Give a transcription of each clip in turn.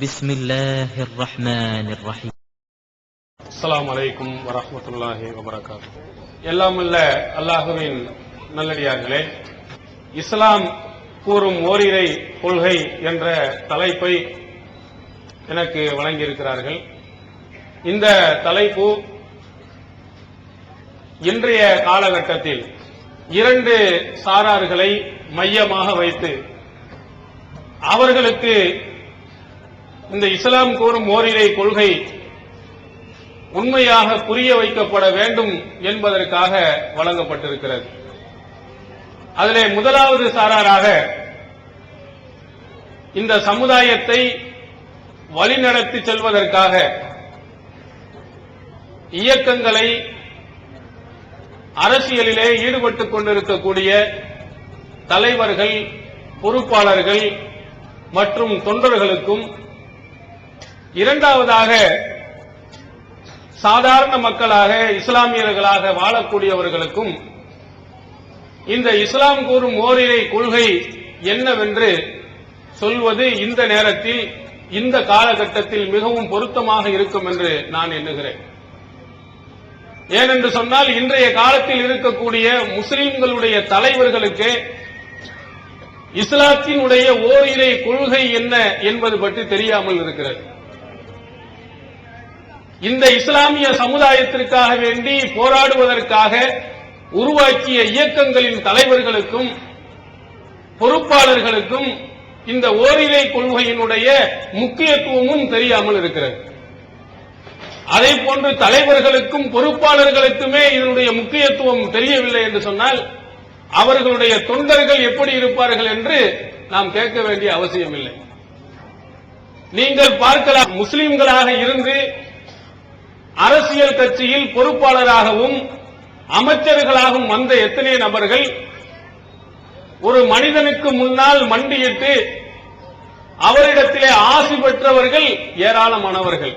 பிஸ்மில்லாஹிர் ரஹ்மானிர் ரஹீம். அஸ்ஸலாமு அலைக்கும் வரஹ்மத்துல்லாஹி வபரகாத்துஹு. எல்லாம் வல்ல அல்லாஹ்வின் நல்லடியார்களே, இஸ்லாம் கூறும் ஓரிரை கொள்கை என்ற தலைப்பை எனக்கு வழங்கியிருக்கிறார்கள். இந்த தலைப்பு இன்றைய காலகட்டத்தில் இரண்டு சாரார்களை மையமாக வைத்து அவர்களுக்கு இந்த இஸ்லாம் கூறும் ஓரிரை கொள்கை உண்மையாக புரிய வைக்கப்பட வேண்டும் என்பதற்காக வழங்கப்பட்டிருக்கிறது. அதிலே முதலாவது சாராராக இந்த சமுதாயத்தை வழிநடத்தி செல்வதற்காக இயக்கங்களை அரசியலிலே ஈடுபட்டுக் கொண்டிருக்கக்கூடிய தலைவர்கள், பொறுப்பாளர்கள் மற்றும் தொண்டர்களுக்கும், இரண்டாவதாக சாதாரண மக்களாக இஸ்லாமியர்களாக வாழக்கூடியவர்களுக்கும் இந்த இஸ்லாம் கூறும் ஓரிரை கொள்கை என்னவென்று சொல்வது இந்த நேரத்தில், இந்த காலகட்டத்தில் மிகவும் பொருத்தமாக இருக்கும் என்று நான் எண்ணுகிறேன். ஏனென்று சொன்னால், இன்றைய காலத்தில் இருக்கக்கூடிய முஸ்லிம்களுடைய தலைவர்களுக்கு இஸ்லாத்தினுடைய ஓரிரை கொள்கை என்ன என்பது பற்றி தெரியாமல் இருக்கிறது. இந்த இஸ்லாமிய சமுதாயத்திற்காக வேண்டி போராடுவதற்காக உருவாக்கிய இயக்கங்களின் தலைவர்களுக்கும் பொறுப்பாளர்களுக்கும் இந்த ஓரிரை கொள்கையினுடைய முக்கியத்துவமும் தெரியாமல் இருக்கிறது. அதே போன்று தலைவர்களுக்கும் பொறுப்பாளர்களுக்குமே இதனுடைய முக்கியத்துவம் தெரியவில்லை என்று சொன்னால் அவர்களுடைய தொண்டர்கள் எப்படி இருப்பார்கள் என்று நாம் கேட்க வேண்டிய அவசியமில்லை. நீங்கள் பார்க்கலாம், முஸ்லிம்களாக இருந்து அரசியல் கட்சியில் பொறுப்பாளராகவும் அமைச்சர்களாகவும் வந்த எத்தனை நபர்கள் ஒரு மனிதனுக்கு முன்னால் மண்டியிட்டு அவரிடத்திலே ஆசி பெற்றவர்கள் ஏராளமானவர்கள்.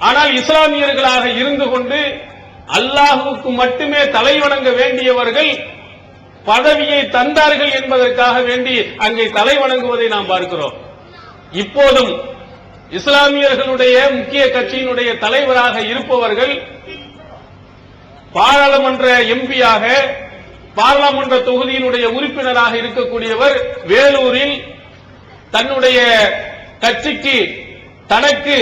ஆனால் இஸ்லாமியர்களாக இருந்து கொண்டு அல்லாஹ்வுக்கு மட்டுமே தலைவணங்க வேண்டியவர்கள் பதவியை தந்தார்கள் என்பதற்காக வேண்டி அங்கே தலைவணங்குவதை நாம் பார்க்கிறோம். இப்போதும் இஸ்லாமியர்களுடைய முக்கிய கட்சியினுடைய தலைவராக இருப்பவர்கள் பாராளுமன்ற எம்பியாக, பாராளுமன்ற தொகுதியினுடைய உறுப்பினராக இருக்கக்கூடியவர் வேலூரில் தன்னுடைய கட்சிக்கு தனக்கு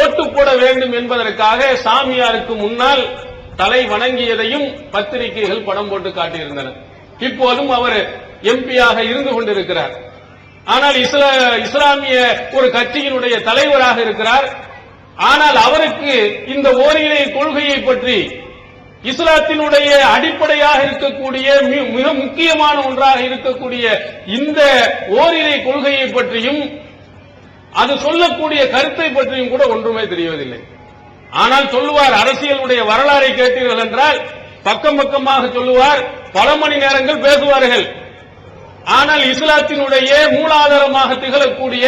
ஓட்டு போட வேண்டும் என்பதற்காக சாமியாருக்கு முன்னால் தலை வணங்கியதையும் பத்திரிகைகள் படம் போட்டு காட்டியிருந்தன. இப்போதும் அவர் எம்பியாக இருந்து கொண்டிருக்கிறார். ஆனால் இஸ்லாமிய ஒரு கட்சியினுடைய தலைவராக இருக்கிறார். ஆனால் அவருக்கு இந்த ஓரிரை கொள்கையை பற்றி, இஸ்லாத்தினுடைய அடிப்படையாக இருக்கக்கூடிய மிக முக்கியமான ஒன்றாக இருக்கக்கூடிய இந்த ஓரிரை கொள்கையை பற்றியும் அது சொல்லக்கூடிய கருத்தை பற்றியும் கூட ஒன்றுமே தெரிவதில்லை. ஆனால் சொல்லுவார், அரசியலுடைய வரலாறை கேட்டீர்கள் என்றால் பக்கம் பக்கமாக சொல்லுவார், பல மணி நேரங்கள் பேசுவார்கள். ஆனால் இஸ்லாத்தினுடைய மூலாதாரமாக திகழக்கூடிய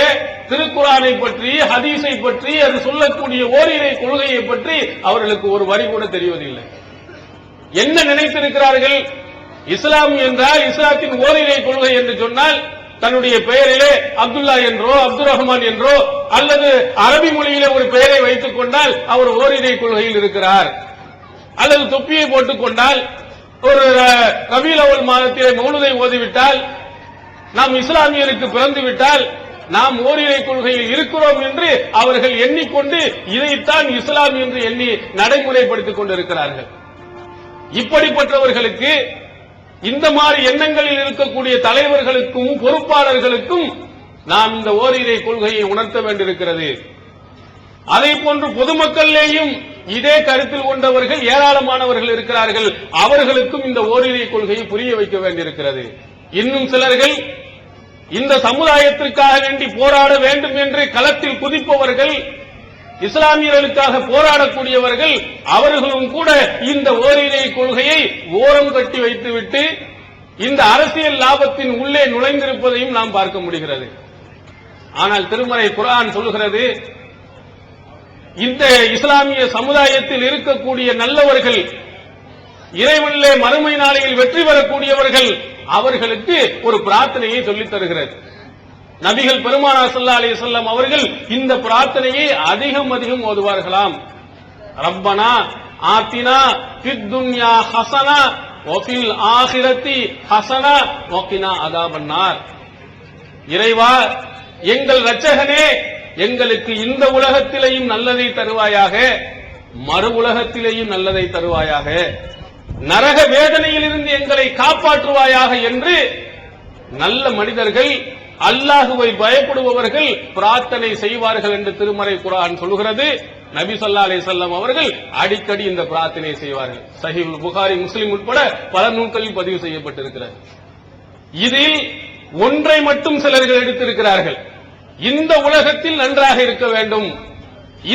திருக்குர்ஆனை பற்றி, ஹதீஸை பற்றி, அது சொல்லக்கூடிய ஓரிரை கொள்கையை பற்றி அவர்களுக்கு ஒரு வரி கூட தெரிவதில்லை. என்ன நினைத்திருக்கிறார்கள்? இஸ்லாம் என்றால், இஸ்லாத்தின் ஓரிரை கொள்கை என்று சொன்னால் தன்னுடைய பெயரிலே அப்துல்லா என்றோ அப்துல் ரஹ்மான் என்றோ அல்லது அரபி மொழியிலே ஒரு பெயரை வைத்துக் கொண்டால் அவர் ஓரிரை கொள்கையில் இருக்கிறார். அல்லது தொப்பியை போட்டுக் கொண்டால், ஒரு ரபீல் அவ்வல் மாதத்திலே மௌலூதை ஓதிவிட்டால், நாம் இஸ்லாமியருக்கு பிறந்துவிட்டால் நாம் ஓரிரை கொள்கையில் இருக்கிறோம் என்று அவர்கள் எண்ணிக்கொண்டு இதைத்தான் இஸ்லாம் என்று எண்ணி நடைமுறைப்படுத்திக் கொண்டிருக்கிறார்கள். இப்படிப்பட்டவர்களுக்கு, இந்த மாதிரி எண்ணங்களில் இருக்கக்கூடிய தலைவர்களுக்கும் பொறுப்பாளர்களுக்கும் நாம் இந்த ஓரிரை கொள்கையை உணர்த்த வேண்டியிருக்கிறது. அதே போன்று பொதுமக்களிலேயும் இதே கருத்தில் கொண்டவர்கள் ஏராளமானவர்கள் இருக்கிறார்கள். அவர்களுக்கும் இந்த ஓரிரை கொள்கையை புரிய வைக்க வேண்டியிருக்கிறது. இன்னும் சிலர்கள் இந்த சமுதாயத்திற்காக வேண்டி போராட வேண்டும் என்று களத்தில் குதிப்பவர்கள், இஸ்லாமியர்களுக்காக போராடக்கூடியவர்கள், அவர்களும் கூட இந்த ஓரிரை கொள்கையை ஓரம் கட்டி வைத்துவிட்டு இந்த அரசியல் லாபத்தின் உள்ளே நுழைந்திருப்பதையும் நாம் பார்க்க முடிகிறது. ஆனால் திருமறை குர்ஆன் சொல்கிறது, இந்த இஸ்லாமிய சமுதாயத்தில் இருக்கக்கூடிய நல்லவர்கள், இறைவனிலே மறுமை நாளையில் வெற்றி பெறக்கூடியவர்கள், அவர்களுக்கு ஒரு பிரார்த்தனையை சொல்லித் தருகிறது. நபிகள் பெருமானார் ஸல்லல்லாஹு அலைஹி வஸல்லம் அவர்கள் இந்த பிரார்த்தனையை அதிகம் அதிகம் ஓதுவார்களாம். ரப்பனா ஆத்தினா ஃபித் துன்யா ஹஸனா வ ஃபில் ஆখিরাতি ஹஸனா வ கினா அஸாபன்னார். இறைவா, எங்கள் இரட்சகனே, எங்களுக்கு இந்த உலகத்திலேயும் நல்லதை தருவாயாக, மறு உலகத்திலேயும் நல்லதை தருவாயாக, நரக வேதனையிலிருந்து எங்களை காப்பாற்றுவாயாக என்று நல்ல மனிதர்கள், அல்லாஹுவை பயப்படுபவர்கள் பிரார்த்தனை செய்வார்கள் என்று திருமறை குர்ஆன் சொல்கிறது. நபி ஸல்லல்லாஹு அலைஹி வஸல்லம் அவர்கள் அடிக்கடி இந்த பிரார்த்தனை செய்வார்கள். சஹீஹுல் புகாரி, முஸ்லிம் உட்பட பல நூல்களில் பதிவு செய்யப்பட்டிருக்கிறது. இதில் ஒன்றை மட்டும் சிலர்கள் எடுத்திருக்கிறார்கள். இந்த உலகத்தில் நன்றாக இருக்க வேண்டும்,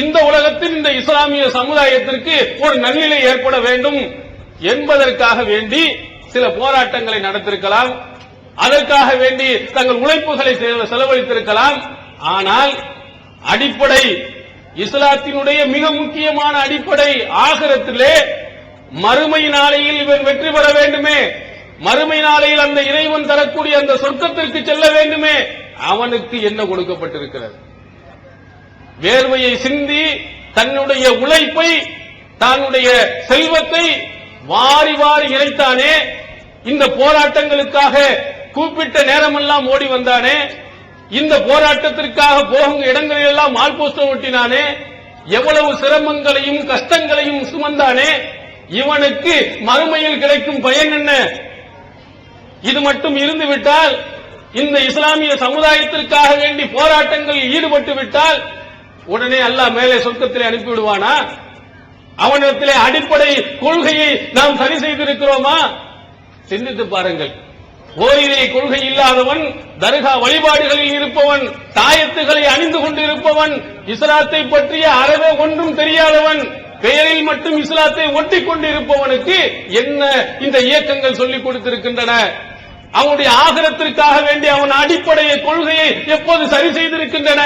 இந்த உலகத்தில் இந்த இஸ்லாமிய சமுதாயத்திற்கு ஒரு நன்னிலை ஏற்பட வேண்டும் என்பதற்காக வேண்டி சில போராட்டங்களை நடத்திருக்கலாம், அதற்காக வேண்டி தங்கள் உழைப்புகளை செலவழித்திருக்கலாம். ஆனால் அடிப்படை, இஸ்லாத்தினுடைய மிக முக்கியமான அடிப்படை ஆகிரத்திலே மறுமை நாளையில் இவன் வெற்றி பெற வேண்டுமே, மறுமை நாளையில் அந்த இறைவன் தரக்கூடிய அந்த சொர்க்கத்திற்கு செல்ல வேண்டுமே, அவனுக்கு என்ன கொடுக்கப்பட்டிருக்கிறது? வேர்வையை சிந்தி தன்னுடைய உழைப்பை, தன்னுடைய செல்வத்தை வாரி வாரி இறைத்தானே, இந்த போராட்டங்களுக்காக கூப்பிட்ட நேரமெல்லாம் ஓடி வந்தானே, இந்த போராட்டத்திற்காக போகும் இடங்களிலெல்லாம் மால் போஸ்டர் ஒட்டினானே, எவ்வளவு சிரமங்களையும் கஷ்டங்களையும் சுமந்தானே, இவனுக்கு மறுமையில் கிடைக்கும் பயன் என்ன? இது மட்டும் இருந்து விட்டால், இந்த இஸ்லாமிய சமுதாயத்திற்காக வேண்டி போராட்டங்களில் ஈடுபட்டு விட்டால் உடனே அல்லாஹ் மேலே சொர்க்கத்திலே அனுப்பிவிடுவானா? அவனிடத்திலே அடிப்படை கொள்கையை நாம் சரி செய்திருக்கிறோமா? சிந்தித்து பாருங்கள். ஓரிரை கொள்கை இல்லாதவன், தர்கா வழிபாடுகளில் இருப்பவன், தாயத்துகளை அணிந்து கொண்டு இருப்பவன், இஸ்லாத்தை பற்றிய அறவே ஒன்றும் தெரியாதவன், பெயரில் மட்டும் இஸ்லாத்தை ஒட்டிக் கொண்டு இருப்பவனுக்கு என்ன இந்த இயக்கங்கள் சொல்லிக் கொடுத்திருக்கின்றன? அவனுடைய ஆகிரத்திற்காக வேண்டி அவன் அடிப்படைய கொள்கையை எப்போது சரி செய்திருக்கின்றன?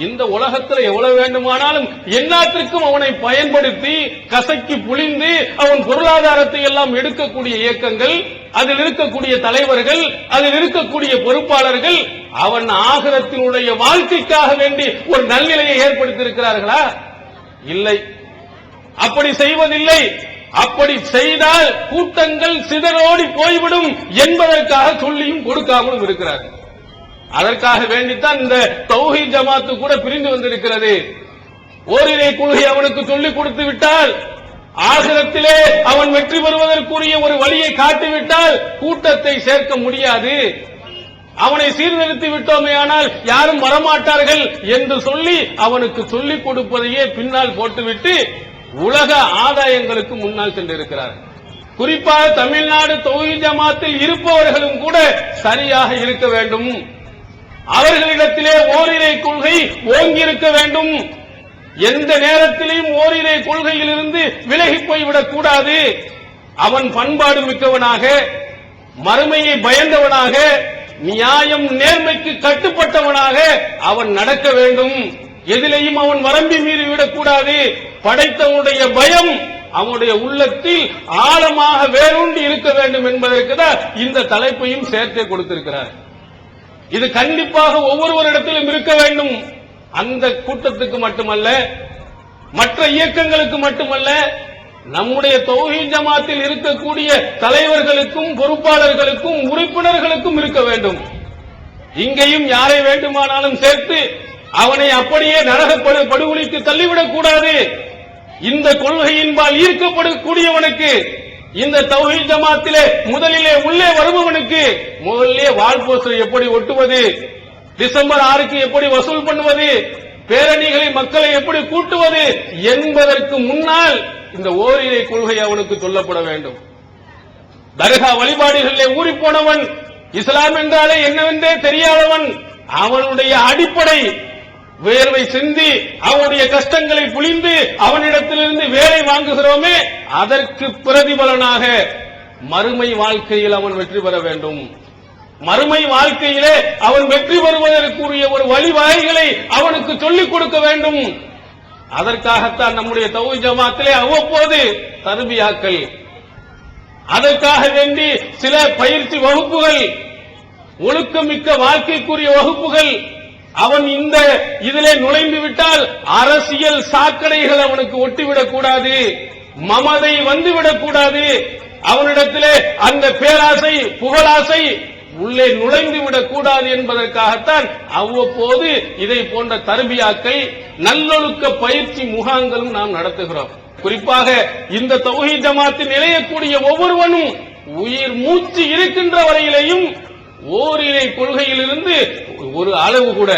இந்த உலகத்தில் எவ்வளவு வேண்டுமானாலும் எல்லாத்திற்கும் அவனை பயன்படுத்தி கசக்கி புளிந்து அவன் பொருளாதாரத்தை எல்லாம் எடுக்கக்கூடிய இயக்கங்கள், அதில் இருக்கக்கூடிய தலைவர்கள், அதில் இருக்கக்கூடிய பொறுப்பாளர்கள் அவன் ஆகிரத்தினுடைய வாழ்க்கைக்காக வேண்டி ஒரு நல்நிலையை ஏற்படுத்தியிருக்கிறார்களா? இல்லை, அப்படி செய்வதில்லை. அப்படி செய்தால் கூட்டங்கள் சிதறோடி போய்விடும் என்பதற்காக சொல்லியும் கொடுக்காமலும் இருக்கிறார்கள். அதற்காக வேண்டித்தான் இந்த தௌஹீத் ஜமாத்து கூட பிரிந்து வந்திருக்கிறது. ஓரிரை கொள்கை அவனுக்கு சொல்லிக் கொடுத்து விட்டால், ஆகிரத்திலே அவன் வெற்றி பெறுவதற்குரிய ஒரு வழியை காட்டிவிட்டால் கூட்டத்தை சேர்க்க முடியாது. அவனை சீர்திருத்தி விட்டோமேயானால் யாரும் வரமாட்டார்கள் என்று சொல்லி அவனுக்கு சொல்லிக் கொடுப்பதையே பின்னால் போட்டுவிட்டு உலக ஆதாயங்களுக்கு முன்னால் சென்றிருக்கிறார்கள். குறிப்பாக தமிழ்நாடு தௌஹீத் ஜமாத்தில் இருப்பவர்களும் கூட சரியாக இருக்க வேண்டும். அவர்களிடத்திலே ஓரிரை கொள்கை ஓங்கி இருக்க வேண்டும். எந்த நேரத்திலும் ஓரிரை கொள்கையிலிருந்து விலகி போய்விடக் கூடாது. அவன் பண்பாடு மிக்கவனாக, மறுமையை பயந்தவனாக, நியாயம் நேர்மைக்கு கட்டுப்பட்டவனாக அவன் நடக்க வேண்டும். எதிலையும் அவன் வரம்பி மீறி விடக்கூடாது. படைத்தவனுடைய பயம் அவனுடைய உள்ளத்தில் ஆழமாக வேரூண்டி இருக்க வேண்டும் என்பதற்கு தான் இந்த தலைப்பையும் சேர்த்தே கொடுத்திருக்கிறார். இது கண்டிப்பாக ஒவ்வொருவரிடத்திலும் இருக்க வேண்டும். அந்த கூட்டத்துக்கு மட்டுமல்ல, மற்ற இயக்கங்களுக்கு மட்டுமல்ல, நம்முடைய தௌஹீத் ஜமாத்தில் இருக்கக்கூடிய தலைவர்களுக்கும் பொறுப்பாளர்களுக்கும் உறுப்பினர்களுக்கும் இருக்க வேண்டும். இங்கேயும் யாரை வேண்டுமானாலும் சேர்த்து அவனை அப்படியே நரக படுகொலிக்கு தள்ளிவிடக் கூடாது. இந்த கொள்கையின்பால் ஈர்க்கப்படக்கூடியவனுக்கு, இந்த தௌஹீத் ஜமாத்திலே முதலிலே உள்ளே வருபவனுக்கு முதலிலே வால் போஸ்டர் எப்படி ஒட்டுவது, டிசம்பர் 6க்கு எப்படி வசூல் பண்ணுவது, பேரணிகளை மக்களை எப்படி கூட்டுவது என்பதற்கு முன்னால் இந்த ஓரிரை கொள்கை அவனுக்கு சொல்லப்பட வேண்டும். தர்கா வழிபாடுகளிலே ஊறி போனவன், இஸ்லாம் என்றாலே என்னவென்றே தெரியாதவன், அவனுடைய அடிப்படை வேர்வை சிந்தி அவனுடைய கஷ்டங்களை புளிந்து அவனிடத்திலிருந்து வேலை வாங்குகிறோமே, அதற்கு பிரதிபலனாக மறுமை வாழ்க்கையில் அவன் வெற்றி பெற வேண்டும். மறுமை வாழ்க்கையிலே அவன் வெற்றி பெறுவதற்குரிய ஒரு வழிவகைகளை அவனுக்கு சொல்லிக் கொடுக்க வேண்டும். அதற்காகத்தான் நம்முடைய தௌஹீத் ஜமாத்திலே அவ்வப்போது தர்பியாக்கள், அதற்காக வேண்டி சில பயிற்சி வகுப்புகள், ஒழுக்கமிக்க வாழ்க்கைக்குரிய வகுப்புகள். அவன் இந்த இதிலே நுழைந்து விட்டால் அரசியல் சாக்கடைகள் அவனுக்கு ஒட்டிவிடக் கூடாது, மமதை வந்துவிடக் கூடாது, அவனிடத்திலே அந்த பேராசை புகழாசை உள்ளே நுழைந்து விடக் கூடாது என்பதற்காகத்தான் அவ்வப்போது இதை போன்ற தர்பியாக்கள் நல்லொழுக்க பயிற்சி முகாம்களும் நாம் நடத்துகிறோம். குறிப்பாக இந்த தௌஹீத் ஜமாத்தில் நிலையக்கூடிய ஒவ்வொருவனும் உயிர் மூச்சு இருக்கின்ற வரையிலேயும் ஓரிரை கொள்கையிலிருந்து ஒரு அளவு கூட,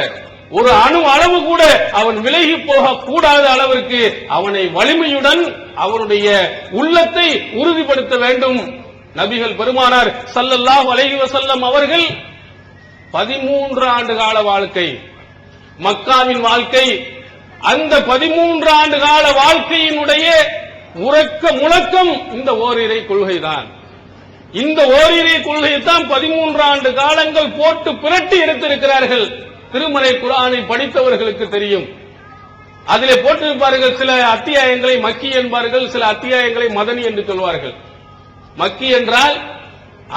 ஒரு அணு அளவு கூட அவன் விலகி போக கூடாத அளவிற்கு அவனை வலிமையுடன் அவனுடைய உள்ளத்தை உறுதிப்படுத்த வேண்டும். நபிகள் பெருமானார் ஸல்லல்லாஹு அலைஹி வஸல்லம் அவர்கள் 13 ஆண்டு கால வாழ்க்கை, மக்காவின் வாழ்க்கை, அந்த 13 ஆண்டு கால வாழ்க்கையினுடைய உறக்க முழக்கம் இந்த ஓரிரை கொள்கைதான். இந்த ஓரிரை கொள்கையைத்தான் 13 ஆண்டு காலங்கள் போட்டு புரட்டி எடுத்திருக்கிறார்கள். திருமறை குர்ஆனை படித்தவர்களுக்கு தெரியும். அதிலே போட்டிருப்பார்கள், சில அத்தியாயங்களை மக்கி என்பார்கள், சில அத்தியாயங்களை மதனி என்று சொல்வார்கள். மக்கி என்றால்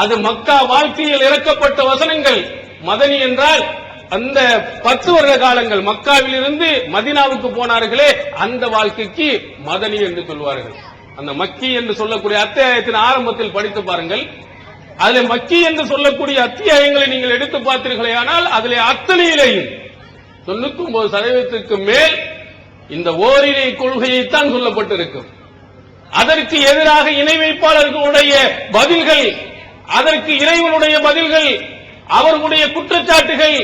அது மக்கா வாழ்க்கையில் இறக்கப்பட்ட வசனங்கள், மதனி என்றால் அந்த 10 வருட காலங்கள் மக்காவில் இருந்து மதீனாவுக்கு போனார்களே அந்த வாழ்க்கைக்கு மதனி என்று சொல்வார்கள். அந்த மக்கி என்று சொல்லக்கூடிய அத்தியாயத்தின் ஆரம்பத்தில் படித்து பாருங்கள். அதில் மக்கி என்று சொல்லக்கூடிய அத்தியாயங்களை நீங்கள் எடுத்து பார்த்தீர்களே ஆனால் அதிலே அத்தனையிலேயும் 99% மேல் இந்த ஓரிரை கொள்கையைத்தான் சொல்லப்பட்டிருக்கும். அதற்கு எதிராக இணை வைப்பாளர்களுடைய பதில்கள், அதற்கு இறைவனுடைய பதில்கள், அவர்களுடைய குற்றச்சாட்டுகள்,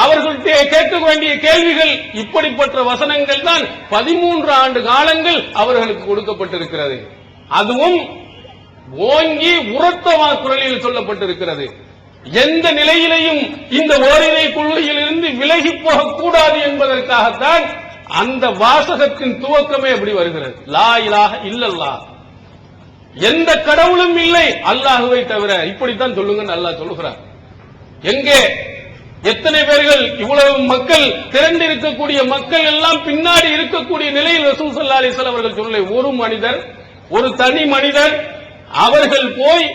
அவர்களுடைய கேட்க வேண்டிய கேள்விகள், இப்படிப்பட்ட வசனங்கள் தான் 13 ஆண்டு காலங்கள் அவர்களுக்கு கொடுக்கப்பட்டிருக்கிறது. அதுவும் ஓங்கி உரத்த குரலில் சொல்லப்பட்டிருக்கிறது. எந்த நிலையிலையும் இந்த ஓரிரை கொள்கையிலிருந்து விலகி போகக்கூடாது என்பதற்காகத்தான் அந்த வாசகத்தின் துவக்கமே எப்படி வருகிறது. லா இலாஹ இல்லல்லாஹ், எந்த கடவுளும் இல்லை அல்லாஹுவை தவிர, இப்படித்தான் சொல்லுங்கன்னு அல்லாஹ் சொல்லுகிறார். எங்கே எத்தனை பேர்கள், இவ்வளவு மக்கள் திரண்டு இருக்கக்கூடிய மக்கள் எல்லாம் பின்னாடி இருக்கக்கூடிய நிலையில் ரசூல் ஸல்லல்லாஹு அலைஹி வஸல்லம் அவர்கள் சொல்லலை. ஒரு மனிதர், ஒரு தனி மனிதர், அவர்கள் போய்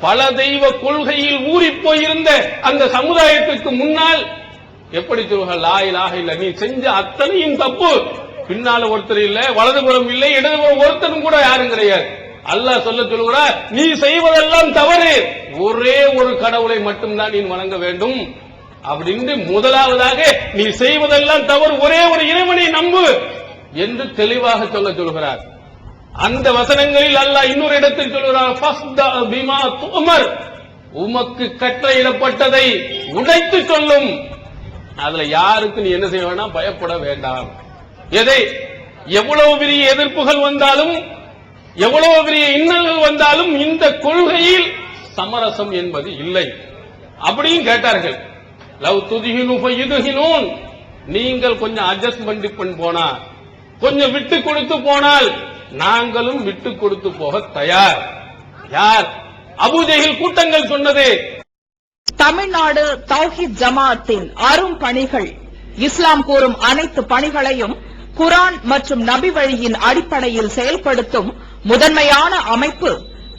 பல தெய்வ கொள்கையில் ஊறி போயிருந்த அந்த சமுதாயத்திற்கு முன்னால் எப்படி சொல்லுங்கள், லா இலாஹ இல்ல, நீ செஞ்ச அத்தனையும் தப்பு, பின்னால ஒருத்தர் இல்ல, வலதுபுறம் இல்லை, இடதுபுறம் ஒருத்தரும் கூட யாரும் கிடையாது. அல்லாஹ் சொல்லுகிறார், நீ செய்வதெல்லாம் தவறு, ஒரே ஒரு கடவுளை மட்டும்தான் நீ வணங்க வேண்டும் அப்படின்னு முதலாவதாக நீ செய்வதெல்லாம் தவறு, ஒரே ஒரு இறைவனை நம்பு என்று தெளிவாக சொல்லுகிறார். அந்த வசனங்களில் அல்லாஹ் இன்னொரு இடத்தில் சொல்கிறார், ஃபஸ்தா பிமா துமர், உமக்கு கட்டளையிடப்பட்டதை உடைத்து சொல்லும். அதுல யாருக்கு நீ என்ன செய்ய வேண்டாம், பயப்பட வேண்டாம். எதை எவ்வளவு பெரிய எதிர்ப்புகள் வந்தாலும், எவ்வளவு பெரிய இன்னல்கள் வந்தாலும் இந்த கொள்கையில் சமரசம் என்பது இல்லை அப்படியும் கேட்டார்கள். லவ் துதிஹினு ஃபயுதுஹினூன், நீங்கள் கொஞ்சம் அட்ஜஸ்ட்மெண்ட் பண்ணி போனா, கொஞ்சம் விட்டு கொடுத்து போனால் நாங்களும் விட்டு கொடுத்து போக தயார். யார்? அபூஜஹில் கூட்டங்கள் சொன்னது. தமிழ்நாடு தௌஹீத் ஜமாஅத்தின் அரும் பணிகள், இஸ்லாம் கூறும் அனைத்து பணிகளையும் குர்ஆன் மற்றும் நபி வழியின் அடிப்படையில் செயல்படுத்தும் முதன்மையான அமைப்பு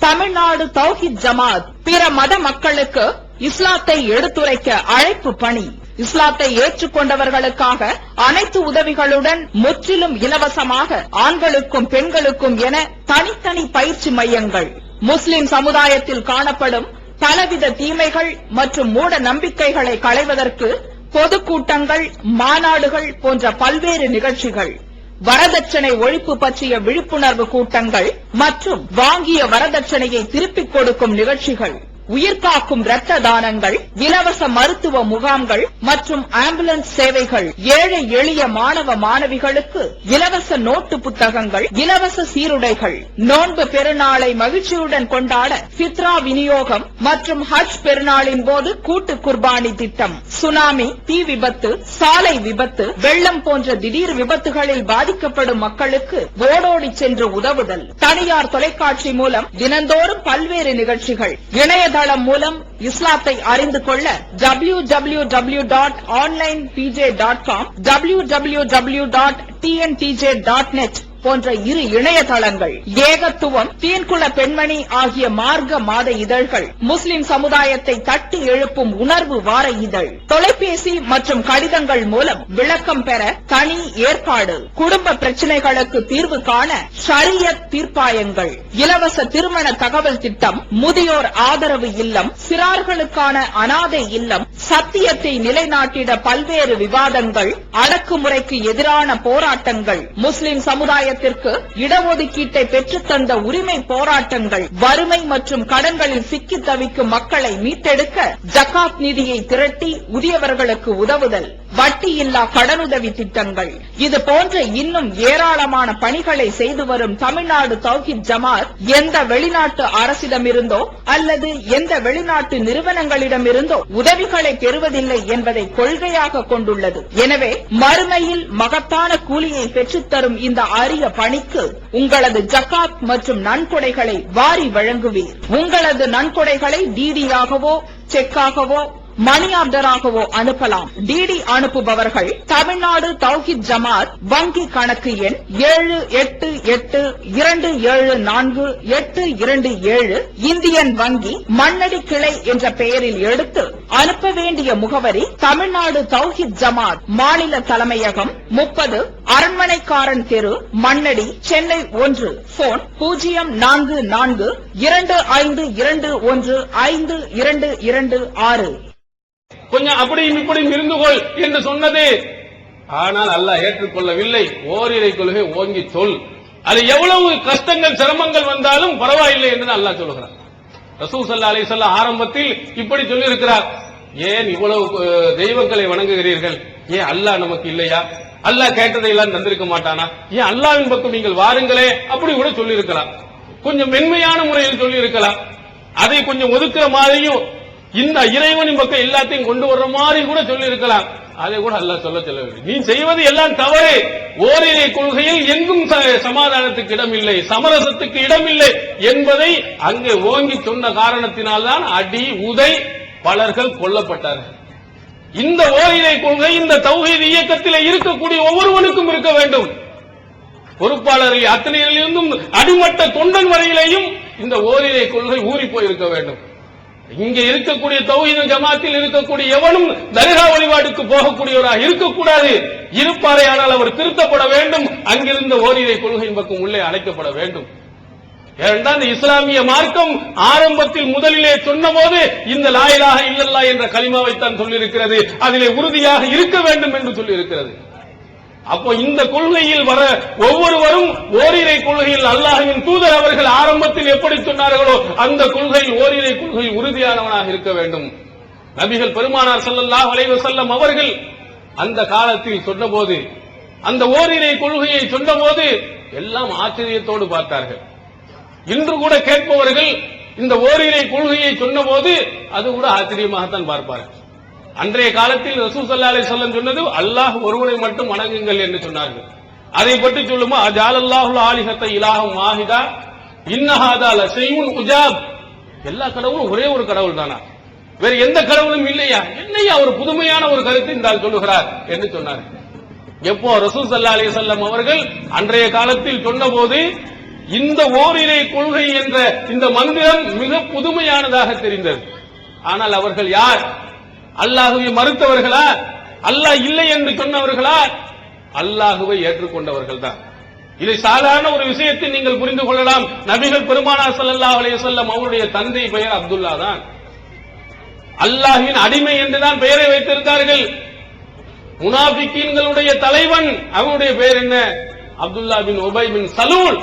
தமிழ்நாடு தௌஹீத் ஜமாஅத். பிற மத மக்களுக்கு இஸ்லாத்தை எடுத்துரைக்க அழைப்பு பணி. இஸ்லாத்தை ஏற்றுக்கொண்டவர்களுக்காக அனைத்து உதவிகளுடன் முற்றிலும் இலவசமாக ஆண்களுக்கும் பெண்களுக்கும் என தனித்தனி பயிற்சி மையங்கள். முஸ்லிம் சமுதாயத்தில் காணப்படும் பலவித தீமைகள் மற்றும் மூட நம்பிக்கைகளை களைவதற்கு பொதுக்கூட்டங்கள், மாநாடுகள் போன்ற பல்வேறு நிகழ்ச்சிகள், வரதட்சணை ஒழிப்பு பற்றிய விழிப்புணர்வு கூட்டங்கள் மற்றும் வாங்கிய வரதட்சணையை திருப்பிக் கொடுக்கும் நிகழ்ச்சிகள், உயிர்காக்கும் இரத்த தானங்கள், இலவச மருத்துவ முகாம்கள் மற்றும் ஆம்புலன்ஸ் சேவைகள், ஏழை எளிய மாணவ மாணவிகளுக்கு இலவச நோட்டு புத்தகங்கள், இலவச சீருடைகள், நோன்பு பெருநாளை மகிழ்ச்சியுடன் கொண்டாட ஃபித்ரா விநியோகம் மற்றும் ஹஜ் பெருநாளின் போது கூட்டு குர்பானி திட்டம், சுனாமி, தீ விபத்து, சாலை விபத்து, வெள்ளம் போன்ற திடீர் விபத்துகளில் பாதிக்கப்படும் மக்களுக்கு ஓடோடி சென்று உதவுதல், தனியார் தொலைக்காட்சி மூலம் தினந்தோறும் பல்வேறு நிகழ்ச்சிகள், இணையதளம் மூலம் இஸ்லாத்தை அறிந்து கொள்ள www.onlinepj.com, www.tntj.net போன்ற 2 இணையதளங்கள், ஏகத்துவம், தீன்குல பெண்மணி ஆகிய மார்க்க மாத இதழ்கள், முஸ்லிம் சமுதாயத்தை தட்டி எழுப்பும் உணர்வு வார இதழ், தொலைபேசி மற்றும் கடிதங்கள் மூலம் விளக்கம் பெற தனி ஏற்பாடு, குடும்ப பிரச்சினைகளுக்கு தீர்வு காண ஷரியத் தீர்ப்பாயங்கள், இலவச திருமண தகவல் திட்டம், முதியோர் ஆதரவு இல்லம், சிறார்களுக்கான அனாதை இல்லம், சத்தியத்தை நிலைநாட்டிட பல்வேறு விவாதங்கள், அடக்குமுறைக்கு எதிரான போராட்டங்கள், முஸ்லிம் சமுதாயத்திற்கு இடஒதுக்கீட்டை பெற்றுத்தந்த உரிமை போராட்டங்கள், வறுமை மற்றும் கடன்களில் சிக்கித் தவிக்கும் மக்களை மீட்டெடுக்க ஜகாத் நிதியை திரட்டி உரியவர்களுக்கு உதவுதல், வட்டியில்லா கடனுதவி திட்டங்கள், இது போன்ற இன்னும் ஏராளமான பணிகளை செய்து வரும் தமிழ்நாடு தௌஹீத் ஜமாத் எந்த வெளிநாட்டு அரசிடமிருந்தோ அல்லது எந்த வெளிநாட்டு நிறுவனங்களிடமிருந்தோ உதவிகளை பெறுவதில்லை என்பதை கொள்கையாக கொண்டுள்ளது. எனவே மறுமையில் மகத்தான கூலியை பெற்றுத்தரும் இந்த அரிய பணிக்கு உங்களது ஜகாத் மற்றும் நன்கொடைகளை வாரி வழங்குவீர். உங்களது நன்கொடைகளை டிடியாகவோ செக்காகவோ மணி ஆர்டராகவோ அனுப்பலாம். டிடி அனுப்புபவர்கள் தமிழ்நாடு தௌஹீத் ஜமாத் வங்கி கணக்கு எண் 7882748827 இந்தியன் வங்கி மண்ணடி கிளை என்ற பெயரில் எடுத்து அனுப்ப வேண்டிய முகவரி தமிழ்நாடு தௌஹீத் ஜமாத் மாநில தலைமையகம் 30 அரண்மனைக்காரன் தெரு மண்ணடி சென்னை 1 போன் 044215215226 கொஞ்சம் அப்படியும் இப்படியும் இருந்து கொள் என்று சொன்னது. ஆனால் அல்லாஹ் ஏற்றுக்கொள்ளவில்லை. ஓரிரை கொள்கை ஓங்கி சொல். அது எவ்வளவு கஷ்டங்கள் சிரமங்கள் வந்தாலும் பரவாயில்லை என்று அல்லாஹ் சொல்லுகிறார். ரசூல் ஸல்லல்லாஹு அலைஹி வஸல்லம் ஆரம்பத்தில் இப்படி சொல்லியிருக்கிறார். ஏன் இவ்வளவு தெய்வங்களை வணங்குகிறீர்கள்? ஏன் அல்லாஹ் நமக்கு இல்லையா? அல்லாஹ் கேட்டதையெல்லாம் தந்திருக்க மாட்டானா? ஏன் அல்லாஹ்வின் பக்கம் நீங்கள் வாருங்களே அப்படி கூட சொல்லியிருக்கலாம். கொஞ்சம் மென்மையான முறையில் சொல்லியிருக்கலாம். அதை கொஞ்சம் ஒதுக்குற மாதிரியும் இந்த இறைவனின் பக்கம் எல்லாத்தையும் கொண்டு வர்ற மாதிரி கூட சொல்லி இருக்கலாம். அதை கூட அல்லாஹ் சொல்லவில்லை. நீ செய்வது எல்லாம் தவறு. ஓரிரை கொள்கையில் எங்கும் சமாதானத்துக்கு இடமில்லை, சமரசத்துக்கு இடமில்லை என்பதை அங்கே ஓங்கி சொன்ன காரணத்தினால்தான் அடி உதை பலர்கள் கொல்லப்பட்டார்கள். இந்த ஓரிரை கொள்கை இந்த தௌஹீத் இயக்கத்தில் இருக்கக்கூடிய ஒவ்வொருவனுக்கும் இருக்க வேண்டும். பொறுப்பாளர்கள் அத்தனையிலிருந்தும் அடிமட்ட தொண்டன் வரையிலேயும் இந்த ஓரிரை கொள்கை ஊறி போயிருக்க வேண்டும். இங்கே இருக்கக்கூடிய தௌஹீத் ஜமாத்தில் இருக்கக்கூடிய எவனும் தர்கா வழிபாடுக்கு போகக்கூடியவராக இருக்கக்கூடாது. இருப்பாரே ஆனால் அவர் திருத்தப்பட வேண்டும். அங்கிருந்த ஓரிரை கொள்கையின் பக்கம் உள்ளே அழைக்கப்பட வேண்டும். ஏனென்றால் இந்த இஸ்லாமிய மார்க்கம் ஆரம்பத்தில் முதலிலே சொன்னபோது இந்த லா இலாஹ இல்லல்லாஹ் என்ற கலிமாவைத்தான் சொல்லியிருக்கிறது. அதிலே உறுதியாக இருக்க வேண்டும் என்று சொல்லியிருக்கிறது. அப்போ இந்த கொள்கையில் வர ஒவ்வொருவரும் ஓரிரை கொள்கையில் அல்லாஹ்வின் தூதர் அவர்கள் ஆரம்பத்தில் எப்படி சொன்னார்களோ அந்த கொள்கையில் ஓரிரை கொள்கையில் உறுதியானவனாக இருக்க வேண்டும். நபிகள் பெருமானார் ஸல்லல்லாஹு அலைஹி வஸல்லம் அவர்கள் அந்த காலத்தில் சொன்னபோது, அந்த ஓரிரை கொள்கையை சொன்னபோது எல்லாம் ஆச்சரியத்தோடு பார்த்தார்கள். இன்று கூட கேட்பவர்கள் இந்த ஓரிரை கொள்கையை சொன்னபோது அது கூட ஆச்சரியமாகத்தான் பார்ப்பார்கள். அன்றைய காலத்தில் ரசூல் ஸல்லல்லாஹு அலைஹி வஸல்லம் சொன்னது அல்லாஹ் ஒருவனை மட்டும் வணங்குங்கள் என்று சொன்னார்கள். அதை பற்றி சொல்லுமா அஜாலல்லாஹுல் ஆலிஹத இலாஹம் வாஹிதா இன்னஹாதா லஷைஉன் உஜாப். எல்லா கடவுளும் ஒரே ஒரு கடவுள் தானா? வேற எந்த கடவுளும் இல்லையா? என்னையா ஒரு புதுமையான ஒரு கருத்து இந்த சொல்லுகிறார் என்று சொன்னார். எப்போ ரசூல் ஸல்லல்லாஹு அலைஹி வஸல்லம் அவர்கள் அன்றைய காலத்தில் சொன்னபோது இந்த ஓரிரை கொள்கை என்ற இந்த மந்திரம் மிக புதுமையானதாக தெரிந்தது. ஆனால் அவர்கள் யார்? அல்லாஹுவை மறுத்தவர்களா? அல்லாஹ் இல்லை என்று சொன்னவர்களா? அல்லாஹுவை ஏற்றுக்கொண்டவர்கள் தான். இதை சாதாரண ஒரு விஷயத்தை நீங்கள் புரிந்து கொள்ளலாம். நபிகள் பெருமானார் ஸல்லல்லாஹு அலைஹி வஸல்லம் அவருடைய தந்தை பெயர் அப்துல்லா தான். அல்லாஹ்வின் அடிமை என்றுதான் பெயரை வைத்திருந்தார்கள். முனாஃபிகீன்களுடைய தலைவன் அவனுடைய பெயர் என்ன? அப்துல்லா பின் உபை பின் சலூல்.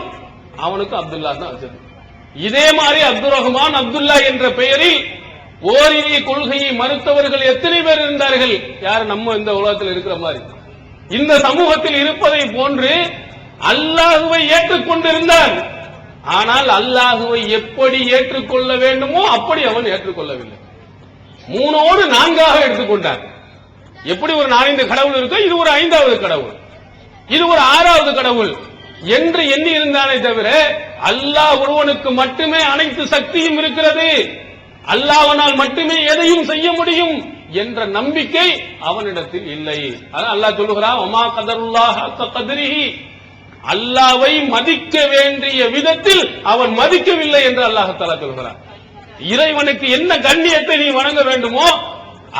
அவனுக்கு அப்துல்லா தான் வச்சது. இதே மாதிரி அப்துல் ரஹ்மான் அப்துல்லா என்ற பெயரில் ஓரிரை கொள்கையை மறுத்தவர்கள் எத்தனை பேர் இருந்தார்கள்? யார் நம்ம இந்த உலகத்தில் இருக்கிற மாதிரி இந்த சமூகத்தில் இருப்பதை போன்று அல்லாஹுவை ஏற்றுக்கொண்டிருந்தான். ஆனால் அல்லாஹுவை எப்படி ஏற்றுக்கொள்ள வேண்டுமோ அப்படி அவன் ஏற்றுக்கொள்ளவில்லை. 3ஓடு 4ஆக எடுத்துக்கொண்டான். எப்படி ஒரு 4 கடவுள் இருக்கோ இது ஒரு 5வது கடவுள், இது ஒரு 6வது கடவுள் என்று எண்ணி இருந்தானே தவிர அல்லாஹ் ஒருவனுக்கு மட்டுமே அனைத்து சக்தியும் இருக்கிறது, அல்லாஹ்வால் மட்டுமே எதையும் செய்ய முடியும் என்ற நம்பிக்கை அவனிடத்தில் இல்லை. அதான் அல்லாஹ் சொல்லுகிறான் வமா கதருல்லாஹ் ஹக்க கத்ரிஹி. அல்லாவை மதிக்க வேண்டிய விதத்தில் அவன் மதிக்கவில்லை என்று அல்லாஹ் தஆலா சொல்கிறான். இறைவனுக்கு என்ன கண்ணியத்தை நீ வணங்க வேண்டுமோ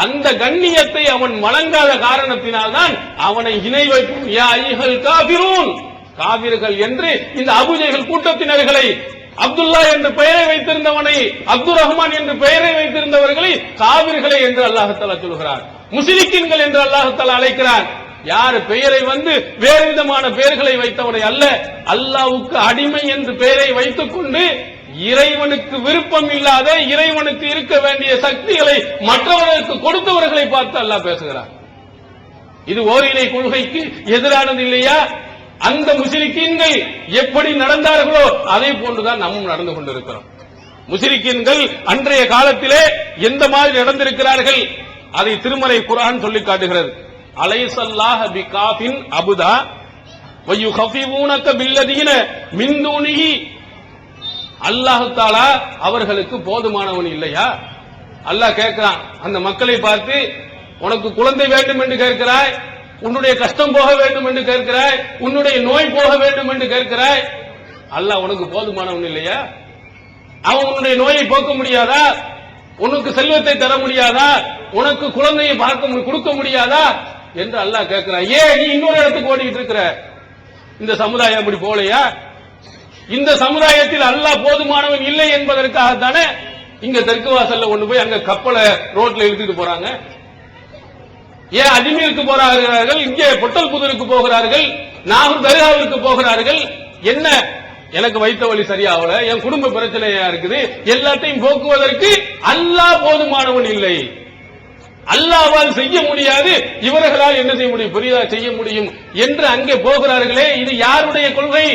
அந்த கண்ணியத்தை அவன் வணங்காத காரணத்தினால்தான் அவனை இணை வைக்கும். யா அய்யுஹல் காஃபிரூன், காபிர்கள் என்று இந்த அபூஜஹல் கூட்டத்தினர்களை, அப்துல்லா என்று பெயரை வைத்திருந்தவனை, அப்துல் ரஹ்மான் என்று பெயரை வைத்திருந்தவர்களை காபிர்களை என்று அல்லாஹ் தஆலா சொல்கிறார். முஸ்லிக்கீன்கள் என்று அல்லாஹ் தஆலா அழைக்கிறான். யார் பெயரை வேறு விதமான பெயர்களை வைத்தவனை அல்ல, அல்லாஹ்வுக்கு அடிமை என்று பெயரை வைத்துக் கொண்டு இறைவனுக்கு விருப்பம் இல்லாத, இறைவனுக்கு இருக்க வேண்டிய சக்திகளை மற்றவர்களுக்கு கொடுத்தவர்களை பார்த்து அல்லாஹ் பேசுகிறார். இது ஓரிரை கொள்கைக்கு எதிரானது இல்லையா? அந்த முஸ்லிக்கீன்கள் எப்படி நடந்தார்களோ அதே போன்றுதான் நம்மும் நடந்து கொண்டிருக்கிறோம். முஸ்லிக்கீன்கள் அன்றைய காலத்திலே எந்த மாதிரி நடந்திருக்கிறார்கள் அதை திருமறை குர்ஆன் சொல்லி காட்டுகிறது. அலைஸல்லாஹு பிகாஃபின் அபுதா வயுகஃபிவூனக பில்லதீன மின் தூனிஹி, அல்லாஹ் தஆலா அவர்களுக்கு போதுமானவன் இல்லையா? அல்லாஹ் கேட்கிறான் அந்த மக்களை பார்த்து, உனக்கு குழந்தை வேண்டும் என்று கேட்கிறாய், உன்னுடைய கஷ்டம் போக வேண்டும் என்று கேட்கிறாய், உன்னுடைய நோய் போக வேண்டும் என்று கேட்கிறாய், அல்லாஹ் உனக்கு போதுமானவன் இல்லையா? அவன் உன்னுடைய நோயை போக்க முடியாதா? உனக்கு செல்வத்தை தர முடியாதா? உனக்கு குழந்தையை கொடுக்க முடியாதா என்று அல்லாஹ் கேட்கிறான். ஏன் நீ இன்னொரு இடத்துக்கு ஓடிட்டு இருக்கிற? இந்த சமுதாயம் அப்படி போலையா? இந்த சமுதாயத்தில் அல்லாஹ் போதுமானவன் இல்லை என்பதற்காகத்தானே இங்க தெற்கு வாசல்ல கொண்டு போய் அங்க கப்பலை ரோட்ல இழுத்துட்டு போறாங்க. ஏன் அஜ்மீருக்கு போகிறார்கள், இங்கே பொட்டல் புதருக்கு போகிறார்கள், நாகூர் தர்காவிற்கு போகிறார்கள்? என்ன, எனக்கு வைத்த வழி சரியாவல, என் குடும்ப பிரச்சனையா இருக்குது, எல்லாத்தையும் போக்குவதற்கு அல்லாஹ் போதுமானவன் இல்லை, அல்லாஹ்வால் செய்ய முடியாது, இவர்களால் என்ன செய்ய முடியும், புரியா செய்ய முடியும் என்று அங்கே போகிறார்களே. இது யாருடைய கொள்கை?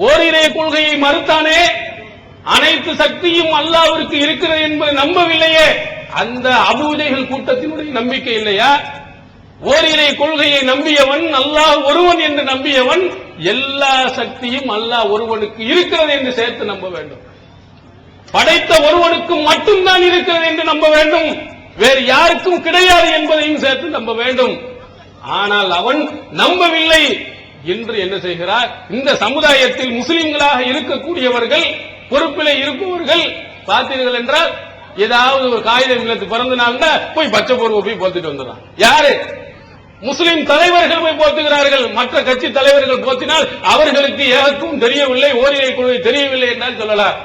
ஓரிரை கொள்கையை மறுத்தானே, அனைத்து சக்தியும் அல்லாஹ்விற்கு இருக்கிறது என்பதை நம்பவில்லையே, அந்த அபூஜஹல் கூட்டத்தினுடைய நம்பிக்கை இல்லையா? ஓரிரை கொள்கையை நம்பியவன், அல்லாஹ் ஒருவன் என்று நம்பியவன், எல்லா சக்தியும் அல்லாஹ் ஒருவனுக்கு இருக்கிறது என்று சேர்த்து நம்ப வேண்டும். படைத்த ஒருவனுக்கு மட்டும்தான் இருக்கிறது என்று நம்ப வேண்டும், வேறு யாருக்கும் கிடையாது என்பதையும் சேர்த்து நம்ப வேண்டும். ஆனால் அவன் நம்பவில்லை. இன்று என்ன செய்கிறார்? இந்த சமுதாயத்தில் முஸ்லிம்களாக இருக்கக்கூடியவர்கள், பொறுப்பிலே இருப்பவர்கள் பார்த்தீர்கள் என்றால், ஏதாவது ஒரு காகிதம் இல்லத்து பிறந்த நாள்னா போய் பச்சை போர்வை போய் போத்திட்டு வந்துடுறான். யாரு? முஸ்லிம் தலைவர்கள் போய் போத்துகிறார்கள். மற்ற கட்சி தலைவர்கள் போத்தினால் அவர்களுக்கு ஏகத்தும் தெரியவில்லை, ஓரிரை கொள்கை தெரியவில்லை என்றால் சொல்லலாம்.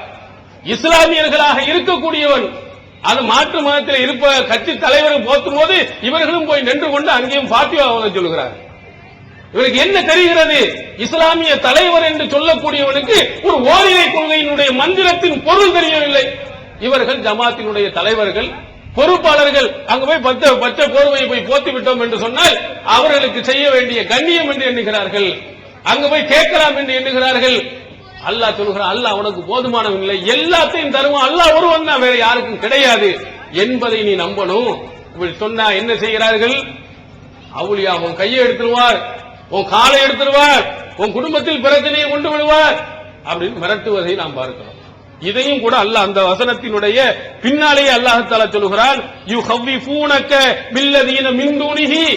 இஸ்லாமியர்களாக இருக்கக்கூடியவன், அது மாற்று மதத்தில் இருப்ப கட்சி தலைவர்கள் போத்தும் போது இவர்களும் போய் நின்று கொண்டு அங்கேயும் ஃபாத்திமா ஓத சொல்கிறார். இவருக்கு என்ன தெரிகிறது? இஸ்லாமிய தலைவர் என்று சொல்லக்கூடியவனுக்கு ஒரு ஓரிரை கொள்கையினுடைய மந்திரத்தின் பொருள் தெரியவில்லை. இவர்கள் ஜமாத்தினுடைய தலைவர்கள், பொறுப்பாளர்கள் அங்க போய் பச்சை போர்வையை போய் போத்தி விட்டோம் என்று சொன்னால் அவர்களுக்கு செய்ய வேண்டிய கண்ணியம் என்று எண்ணுகிறார்கள், அங்க போய் கேட்கலாம் என்று எண்ணுகிறார்கள். அல்லாஹ் சொல்கிறான், அல்லாஹ் உனக்கு போதுமானவன் இல்லை, எல்லாத்தையும் தருவான், அல்லாஹ் ஒருவன் தான், வேற யாருக்கும் கிடையாது என்பதை நீ நம்பணும். இப்படி சொன்னா என்ன செய்கிறார்கள்? அவுலியா உன் கையை எடுத்துருவார், உன் காலை எடுத்துருவார், உன் குடும்பத்தில் பிரச்சனையை கொண்டு விடுவார் அப்படின்னு மிரட்டுவதை நாம் பார்க்கிறோம். இதையும் கூட அல்லாஹ் அந்த வசனத்தினுடைய பின்னாலேயே அல்லாஹ் தஆலா சொல்கிறான், யுஹவ்விஃபூனக பில்லதீன மின் தூனிஹி,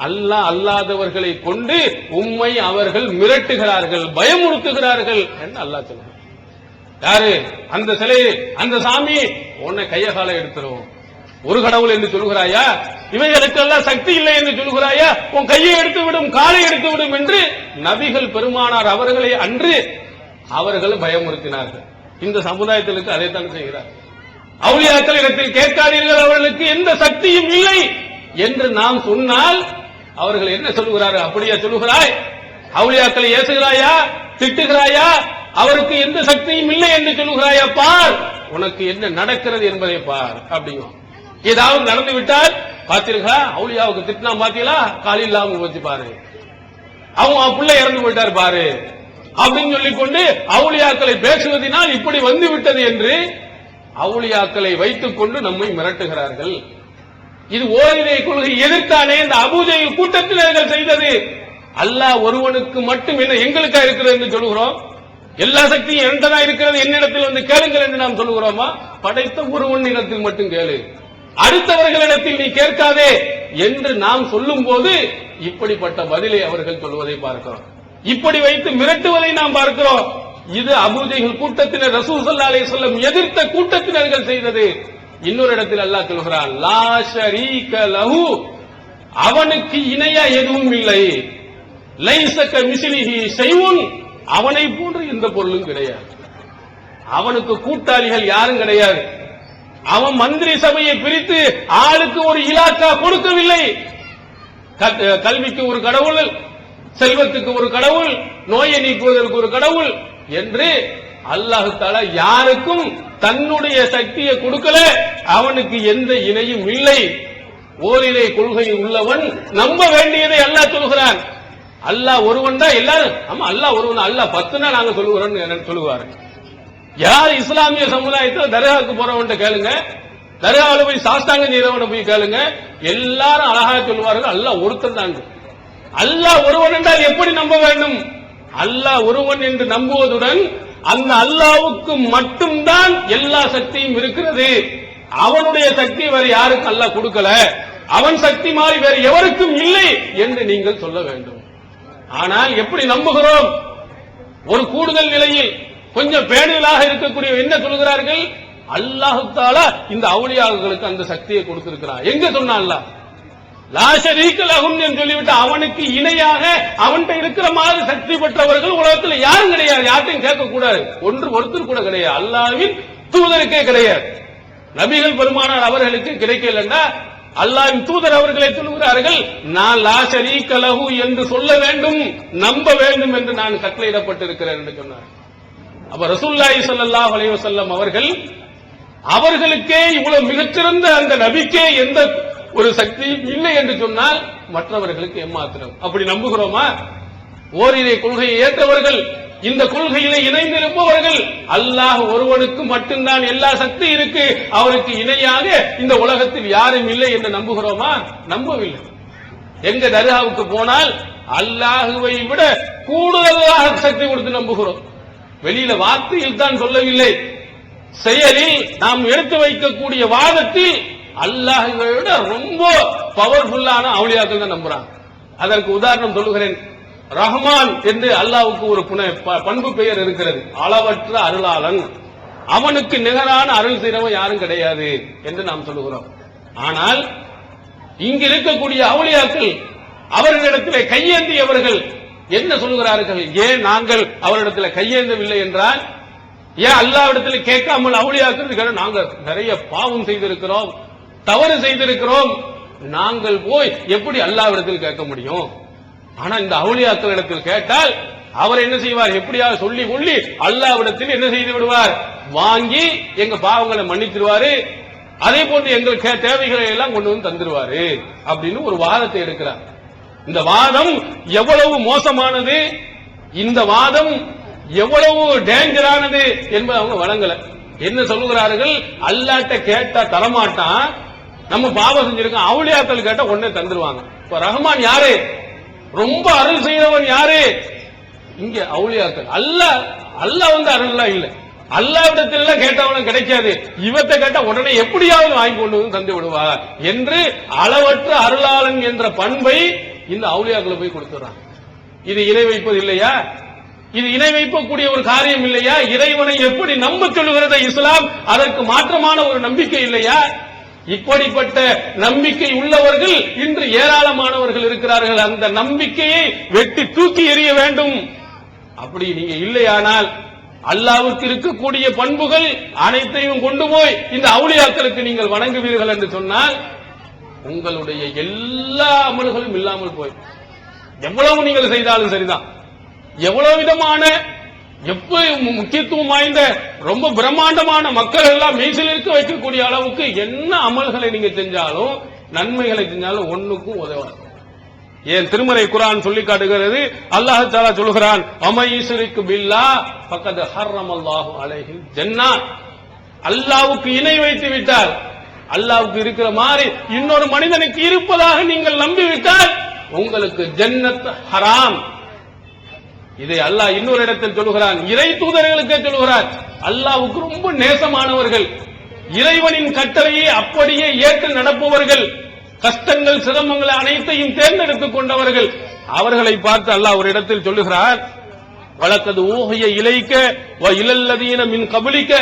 அல்லாஹ் அல்லாதவர்களை கொண்டு உம்மை அவர்கள் மிரட்டுகிறார்கள், பயமுறுத்துகிறார்கள் என்று அல்லாஹ் சொல்கிறான். யாரு? அந்த சிலை, அந்த சாமி, உன்னை கைய காலை எடுத்துரும், ஒரு கடவுள் என்று சொல்கிறாயா? இவைகளுக்கெல்லாம் சக்தி இல்லை என்று சொல்கிறாயா? உன் கையை எடுத்து விடும், காலை எடுத்து விடும் என்று நபிகள் பெருமானார் அவர்களை அன்று அவர்கள் பயமுறுத்தினார்கள். இந்த சமுதாயத்திற்கு அதைத்தான் செய்கிறார். அவுலியாக்கள் இடத்தில் கேட்காதீர்கள், அவர்களுக்கு எந்த சக்தியும் இல்லை என்று நாம் சொன்னால் அவர்கள் என்ன சொல்கிறார்கள்? அப்படியா சொல்கிறாய்? அவுலியாக்களை ஏசுகிறாயா, திட்டுகிறாயா, அவருக்கு எந்த சக்தியும் இல்லை என்று சொல்கிறாயா? பார் உனக்கு என்ன நடக்கிறது என்பதை பார் அப்படியும். ஏதாவது நடந்து விட்டால் பார்த்தீர்களா, அவுலியாவுக்கு திட்டினா பாத்தீங்களா, காலி இல்லாம வச்சு பாரு, அவங்க பிள்ளை இறந்து போயிட்டார் பாரு அப்படின்னு சொல்லிக்கொண்டு அவுலியாக்களை பேசுவதனால் இப்படி வந்து விட்டது என்று அவுலியாக்களை வைத்துக் கொண்டு நம்மை மிரட்டுகிறார்கள். இது ஓரிரை கொள்கை எதிர்த்தானே இந்த அபூஜஹல் கூட்டத்தினர்கள் செய்தது. அல்லாஹ் ஒருவனுக்கு மட்டும் என்ன எங்களுக்கா இருக்கிறது என்று சொல்லுகிறோம்? எல்லா சக்தியும் என்கிட்ட இருக்கிறது, என்னிடத்தில் வந்து கேளுங்கள் என்று நாம் சொல்லுகிறோமா? படைத்த ஒருவனிடத்தில் மட்டும் கேளு, அடுத்தவர்களிடத்தில் நீ கேட்காதே என்று நாம் சொல்லும் போது இப்படிப்பட்ட பதிலை அவர்கள் சொல்வதை பார்க்கிறோம். இப்படி வைத்து மிரட்டுவதை நாம் பார்க்கிறோம். இது அபூஜஹல் கூட்டத்தினர் ரசூல் ஸல்லல்லாஹு அலைஹி வஸல்லம் எதிர்த்த கூட்டத்தினர்கள் செய்தது. இன்னொரு இடத்தில் அல்லாஹ் சொல்கிறான், லா ஷரீக லஹு, அவனுக்கு இணையா எதுவும் இல்லை. லைஸ கமிஸ்லிஹி ஷைஉன், அவனை போன்று எந்த பொருளும் கிடையாது. அவனுக்கு கூட்டாளிகள் யாரும் கிடையாது. அவன் மந்திரி சபையை பிரித்து ஆளுக்கு ஒரு இலாக்கா கொடுக்கவில்லை. கல்விக்கு ஒரு கடவுள், செல்வத்துக்கு ஒரு கடவுள், நோயை நீக்குவதற்கு ஒரு கடவுள் என்று அல்லாஹ் தஆலா யாருக்கும் தன்னுடைய சக்தியை கொடுக்கல. அவனுக்கு எந்த இணையும் இல்லை. ஓரிரை கொள்கை உள்ளவன் நம்ப வேண்டியதை அல்லாஹ் சொல்கிறான். அல்லாஹ் ஒருவன் தான் எல்லாரும். ஆமா, அல்லாஹ் ஒருவன், அல்லாஹ் 10 நாங்க சொல்லுகிறோம் சொல்லுவாரு. யார் இஸ்லாமிய சமுதாயத்தில் தர்காவுக்கு போறவன் கேளுங்க, தர்காவில் போய் சாஸ்தாங்கம் செய்யறவன போய் கேளுங்க, எல்லாரும் அழகா சொல்லுவார்கள் அல்லாஹ் ஒருத்தன் தான். அல்லாஹ் ஒருவன் என்றால் எப்படி நம்ப வேண்டும்? அல்லாஹ் ஒருவன் என்று நம்புவதுடன் அந்த அல்லாஹ்வுக்கு மட்டும்தான் எல்லா சக்தியும் இருக்கிறது. அவனுடைய சக்தி வேறு யாருக்கும் அல்லாஹ் கொடுக்கல, அவன் சக்தி மாதிரி வேறு எவருக்கும் இல்லை என்று நீங்கள் சொல்ல வேண்டும். ஆனால் எப்படி நம்புகிறோம்? ஒரு கூடுதல் நிலையில் கொஞ்சம் பேணுதலாக இருக்கக்கூடிய என்ன சொல்கிறார்கள்? அல்லாஹ் தஆலா இந்த அவுலியாக்களுக்கு அந்த சக்தியை கொடுத்திருக்கிறான். எங்க சொன்னா அல்லாஹ் லா ஷரீக லஹும் என்று சொல்லிவிட்டு அவனுக்கு இணையாக அவன்கிட்ட இருக்கிற மாதிரி சக்தி பெற்றவர்கள் உலகத்தில் யாரும் கிடையாது. யார்ட்டையும் கேட்க கூடாது. ஒருத்தர் கூட கிடையாது. அல்லாஹ்வின் தூதருக்கே கிடையாது. நபிகள் பெருமானார் அவர்களுக்கு கிடைக்கலன்னா அல்லாஹ்வின் தூதர் அவர்களை சொல்கிறார்கள், நான் லா ஷரீக லஹு என்று சொல்ல வேண்டும், நம்ப வேண்டும் என்று நான் கட்டளையிடப்பட்டிருக்கிறேன் என்று சொன்னார். அப்ப ரசூலுல்லாஹி ஸல்லல்லாஹு அலைஹி வஸல்லம் அவர்களுக்கே இவ்வளவு மிகச்சிறந்த அந்த நபிக்கே எந்த ஒரு சக்தி இல்லை என்று சொன்னால் மற்றவர்களுக்கு ஏமாத்திரம். அப்படி நம்புகிறோமா? ஓரிரை கொள்கையை ஏற்றவர்கள், இந்த கொள்கையிலே இணைந்திருப்பவர்கள், அல்லாஹ் ஒருவனுக்கு மட்டும்தான் எல்லா சக்தி இருக்கு, அவருக்கு இணையாக இந்த உலகத்தில் யாரும் இல்லை என்று நம்புகிறோமா? நம்பவில்லை. எங்க தர்காவுக்கு போனால் அல்லாஹுவை விட கூடுதலாக சக்தி கொடுத்து நம்புகிறோம். வெளியில வார்த்தையில் தான் சொல்லவில்லை, செயலில் நாம் எடுத்து வைக்கக்கூடிய வாதத்தில் அல்லாஹ்வை விட ரொம்ப பவர்ஃபுல்லான அவுலியாக்கள் தான் நம்புறாங்க. அதற்கு உதாரணம் சொல்லுகிறேன். ரஹ்மான் என்று அல்லாஹ்வுக்கு ஒரு பண்பு பெயர் இருக்கிறது, அளவற்ற அருளாளன். அவனுக்கு நிகரான அருள் செய்றவன் யாரும் கிடையாது என்று நாம் சொல்லுகிறோம். ஆனால் இங்கு இருக்கக்கூடிய அவுலியாக்கள் அவர்களிடத்தில் கையேந்தியவர்கள் என்ன சொல்கிறார்கள்? ஏன் நாங்கள் அவரிடத்தில் கையேந்தவில்லை என்றால், ஏன் அல்லாஹ்விடத்தில் கேட்காமல் அவுலியாக்கள் நாங்கள் நிறைய பாவம் செய்திருக்கிறோம், தவறு செய்திருக்கிறோம், நாங்கள் போய் எப்படி அல்லாஹ்விடத்தில் கேட்க முடியும்? ஆனா இந்த அவுலியாக்களிடத்தில் கேட்டால் அவர் என்ன செய்வார்? எப்படியாவது சொல்லி கொள்ளி அல்லாஹ்விடத்தில் என்ன செய்து விடுவார்? வாங்கி எங்க பாவங்களை மன்னிச்சிருவாரு, அதே போன்று எங்கள் தேவைகளை எல்லாம் கொண்டு வந்து தந்துருவாரு அப்படின்னு ஒரு வாதத்தை எடுக்கிறார். இந்த வாதம் எவ்வளவு மோசமானது, இந்த வாதம் எவ்வளவு டேஞ்சரானது என்பது அவங்க வழங்கல. என்ன சொல்லுகிறார்கள்? அல்லாஹ்ட்ட கேட்டா தரமாட்டான், நம்ம பாவம் செஞ்சிருக்கோம், அவுலியாக்கள் கேட்டா உடனே தந்துருவாங்க. இப்ப ரஹ்மான் யாரு? ரொம்ப அருள் செய்தவன் யாரு? இங்க அவுலியாக்கள். அல்லாஹ் வந்து அருள்லாம் இல்ல, அல்லாஹ்விடத்துல கேட்டவனும் கிடைக்காது, இவத்தை கேட்டா உடனே எப்படியாவது வாங்கி கொண்டு வந்து தந்து விடுவார் என்று அளவற்ற அருளாளன் என்ற பண்பை இந்த அவுலியாக்களை போய் கொடுத்துறாங்க. இது இணை வைப்பது இல்லையா? இது இணை வைக்கக்கூடிய ஒரு காரியம் இல்லையா? இறைவனை எப்படி நம்ப சொல்லுகிறது இஸ்லாம்? அதற்கு மாற்றமான ஒரு நம்பிக்கை இல்லையா? இப்படிப்பட்ட நம்பிக்கை உள்ளவர்கள் இன்று ஏராளமானவர்கள் இருக்கிறார்கள். அந்த நம்பிக்கையை வெட்டி தூக்கி எறிய வேண்டும். அப்படி நீங்க இல்லையானால் அல்லாஹ்வுக்கு இருக்கக்கூடிய பண்புகள் அனைத்தையும் கொண்டு போய் இந்த அவுலியாக்களுக்கு நீங்கள் வணங்குவீர்கள் என்று சொன்னால் உங்களுடைய எல்லா அமல்களும் இல்லாமல் போய், எவ்வளவு நீங்கள் செய்தாலும் சரிதான், எவ்வளவு விதமான முக்கியத்துவம் வாய்ந்த ரொம்ப பிரம்மாண்டமான மக்கள் எல்லாம் மெய்சில் இருக்க வைக்கக்கூடிய அளவுக்கு என்ன அமல்களை நீங்க செஞ்சாலும், நன்மைகளை செஞ்சாலும் ஒண்ணுக்கும் உதவாது. ஏன் திருமறை குர்ஆன் சொல்லி காட்டுகிறது, அல்லாஹ் தஆலா சொல்கிறான், அமையுஷ்ரிக்கு பில்லாஹ் ஃபக்கத் ஹர்ரமல்லாஹு அலைஹில் ஜன்னah. அல்லாஹ்வுக்கு இணை வைத்து விட்டால், அல்லாஹ்வுக்கு இருக்கிற மாதிரி இன்னொரு மனிதனுக்கு இருப்பதாக நீங்கள் நம்பிவிட்டால் உங்களுக்கு ஜன்னத் ஹராம். இதை அல்லாஹ் இன்னொரு இடத்தில் சொல்லுகிறான், இறை தூதர்களுக்கே சொல்லுகிறார். அல்லாஹ்வுக்கு ரொம்ப நேசமானவர்கள், இறைவனின் கட்டளையை அப்படியே ஏற்று நடப்பவர்கள், கஷ்டங்கள் சிரமங்கள் அனைத்தையும் தேர்ந்தெடுத்துக் கொண்டவர்கள், அவர்களை பார்த்து அல்லாஹ் ஒரு இடத்தில் சொல்லுகிறார், வலக்கது ஊஹிய இலைக்க வ இலல்லதீன மின் கபலிக்க,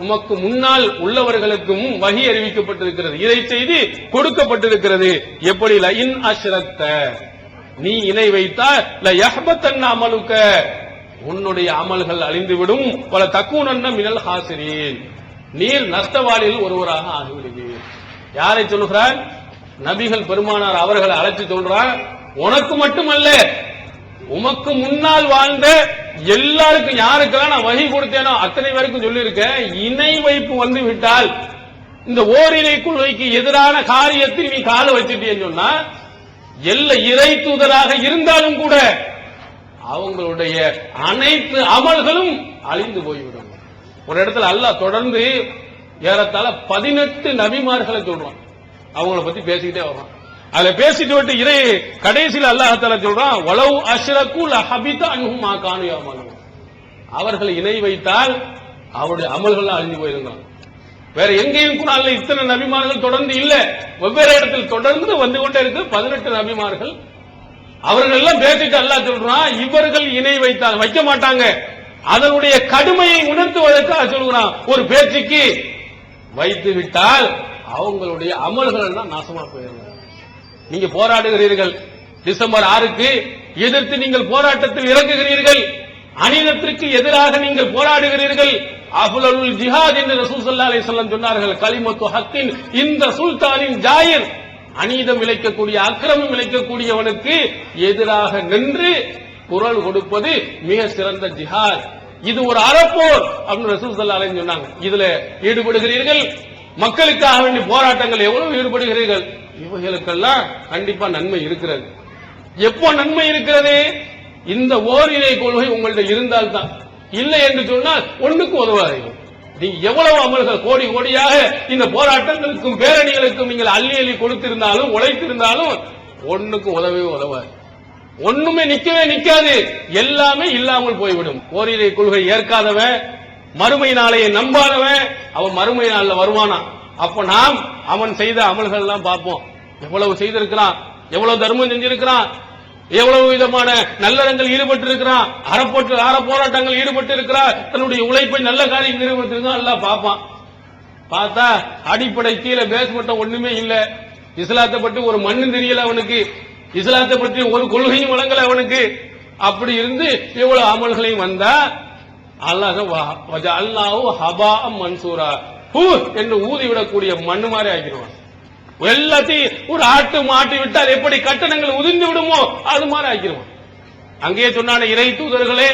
உமக்கு முன்னால் உள்ளவர்களுக்கும் வஹி அறிவிக்கப்பட்டிருக்கிறது, இதை செய்து கொடுக்கப்பட்டிருக்கிறது. எப்படி? லஇன் அஷ்ரக்த, நீ இணை வைத்தால் லயஹ்பத்தன் அமலுக்க, உன்னுடைய அமல்கள் அழிந்துவிடும். பல தக்கூனன்ன மினல் ஹாசிரீன், நீர் நஷ்டவாளியில் ஒருவராக ஆகிவிடுவீர். யாரை சொல்லுகிறார்? நபிகள் பெருமானார் அவர்களை அழைத்து சொல்றார், உனக்கு மட்டுமல்ல உமக்கு முன்னால் வாழ்ந்த எல்லாருக்கும், யாருக்கெல்லாம் நான் வகி கொடுத்தேனோ அத்தனை பேருக்கும் சொல்லியிருக்கேன், இணை வைப்பு வந்து விட்டால், இந்த ஓரிரை கொள்கைக்கு எதிரான காரியத்தில் நீ கால வச்சுட்டேன்னு சொன்னா, இறை தூதராக இருந்தாலும் கூட அவங்களுடைய அனைத்து அமல்களும் அழிந்து போய்விடும். ஒரு இடத்துல அல்லாஹ் தொடர்ந்து ஏறத்தாழ 18 நபிமார்களை சொல்றான், அவங்கள பத்தி பேசிக்கிட்டே வர்றான். அதுல பேசிட்டு விட்டு இறை கடைசியில் அல்லாஹ் தஆலா சொல்றான், வலவ் அஷ்ரகு லஹபித அன்ஹும் மா கானூ யஅமலூன், அவர்கள் இணை வைத்தால் அவருடைய அமல்கள் அழிந்து போயிருந்தான். வேற எங்கேயும் குர்ஆன்ல இத்தனை நபிமார்கள் தொடர்ந்து இல்ல, வெவ்வேறு இடத்தில் தொடர்ந்து வந்து கொண்டே இருக்கு 18 நபிமார்கள். அவர்கள் எல்லாம் பேசிட்டு அல்லாஹ் சொல்றான், இவர்கள் இணை வைத்தால் வைக்க மாட்டாங்க, அதனுடைய கடுமையை உணர்த்துவதற்காக சொல்கிறான். ஒரு பேச்சுக்கு வைத்து விட்டால் அவங்களுடைய அமல்கள் எல்லாம் நாசமா போயிருங்க. நீங்க போராடுகிறீர்கள், டிசம்பர் 6க்கு எதிர்த்து நீங்கள் போராட்டத்தில் இறங்குகிறீர்கள், அநீதத்திற்கு எதிராக நீங்கள் போராடுகிறீர்கள். அஃலலுல் ஜிஹாத் என்று ரசூல் ஸல்லல்லாஹு அலைஹி வஸல்லம் சொன்னார்கள், கலிமத்து ஹக்கின் இந்த சுல்தானின் ஜாயிர், அநீதம் விளைக்கக்கூடிய அக்கிரமம் விளைக்கக்கூடியவனுக்கு எதிராக நின்று குரல் கொடுப்பது மிக சிறந்த ஜிஹாத். இது ஒரு அறப்போர் அப்படின்னு ரசூல் ஸல்லல்லாஹு அலைஹி வஸல்லம் சொன்னாங்க. இதுல ஈடுபடுகிறீர்கள், மக்களுக்காக வேண்டிய போராட்டங்கள் எவ்வளவு ஈடுபடுகிறீர்கள், இவைகளுக்கெல்லாம் கண்டிப்பா நன்மை இருக்கிறது. எப்போ நன்மை இருக்கிறது? இந்த ஓரிரை கொள்கை உங்கள்ட்ட இருந்தால்தான். இல்லை என்று சொன்னால் ஒண்ணுக்கு உதவாதீங்க. நீங்க எவ்வளவு அமல்கள் கோடி கோடியாக இந்த போராட்டங்களுக்கும் பேரணிகளுக்கும் நீங்கள் அள்ளி அள்ளி கொடுத்திருந்தாலும் உழைத்திருந்தாலும் ஒண்ணுக்கு உதவவே உதவாது. ஒண்ணுமே நிக்கவே நிக்காது, எல்லாமே இல்லாமல் போய்விடும். ஓரிரை கொள்கை ஏற்காதவன், மறுமை நாளையை நம்பாதவன், அவன் மறுமை நாள்ல வருவானா. அப்ப நாம் அவன் செய்த அமல்கள் எல்லாம் பார்ப்போம். எவ்வளவு செய்திருக்கிறான், எவ்வளவு தர்மம் செஞ்சிருக்கிறான், எவ்வளவு விதமான நல்லறங்கள் ஈடுபட்டு இருக்கிறான், அற போராட்டங்கள் ஈடுபட்டு இருக்கிறார், தன்னுடைய உழைப்பை நல்ல காரியம் ஈடுபட்டு எல்லாம் பார்ப்பான். பார்த்தா அடிப்படை கீழே பேஸ்மட்டம் ஒண்ணுமே இல்ல, இஸ்லாத்தை பற்றி ஒரு மண்ணு தெரியல அவனுக்கு, இஸ்லாத்தை பற்றி ஒரு கொள்கையும் வழங்கல அவனுக்கு. அப்படி இருந்து இவ்வளவு அமல்களையும் வந்தா அல்லாஹ் ஹபா மன்சூரா என்று ஊதிவிடக்கூடிய மண்ணு மாதிரி ஆக்கிடுவான். எல்லாத்தையும் ஒரு ஆட்டு மாட்டி விட்டால் எப்படி கட்டணங்கள் உதிர்ந்து விடுமோ அது மாதிரி ஆக்கிடுவான். அங்கேயே சொன்னான இறை தூதர்களே,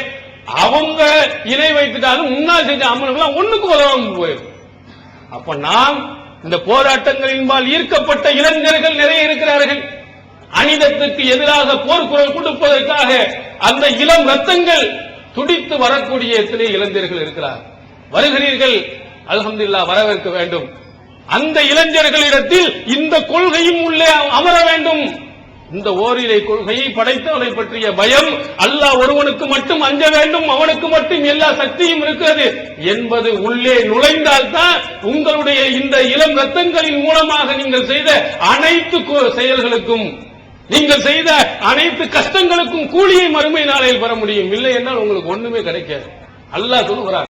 அவங்க இணை வைத்துட்டாலும் முன்னால் செஞ்ச அமல்கள் ஒண்ணுக்கு உதவாம போயிடும். அப்ப நாம் இந்த போராட்டங்களின்பால் ஈர்க்கப்பட்ட இளைஞர்கள் நிறைய இருக்கிறார்கள். அநீதத்துக்கு எதிராக போர்க்குரல் கொடுப்பதற்காக அந்த இளம் ரத்தங்கள் துடித்து வரக்கூடிய எத்தனை இளைஞர்கள் இருக்கிறார். வருகிறீர்கள், அல்ஹம்துலில்லாஹ், வரவேற்க வேண்டும். அந்த இளைஞர்களிடத்தில் இந்த கொள்கையும் உள்ளே அமர வேண்டும். இந்த ஓரிரை கொள்கையை படைத்தவனை பற்றிய பயம், அல்லாஹ் ஒருவனுக்கு மட்டும் அஞ்ச வேண்டும், அவனுக்கு மட்டும் எல்லா சக்தியும் இருக்கிறது என்பது உள்ளே நுழைந்தால்தான் உங்களுடைய இந்த இளம் ரத்தங்களின் மூலமாக நீங்கள் செய்த அனைத்து செயல்களுக்கும், நீங்கள் செய்த அனைத்து கஷ்டங்களுக்கும் கூலியை மறுமை நாளையில் பெற முடியும். இல்லை என்றால் உங்களுக்கு ஒண்ணுமே கிடைக்காது. அல்லாஹ் சொல்லுகிறார்.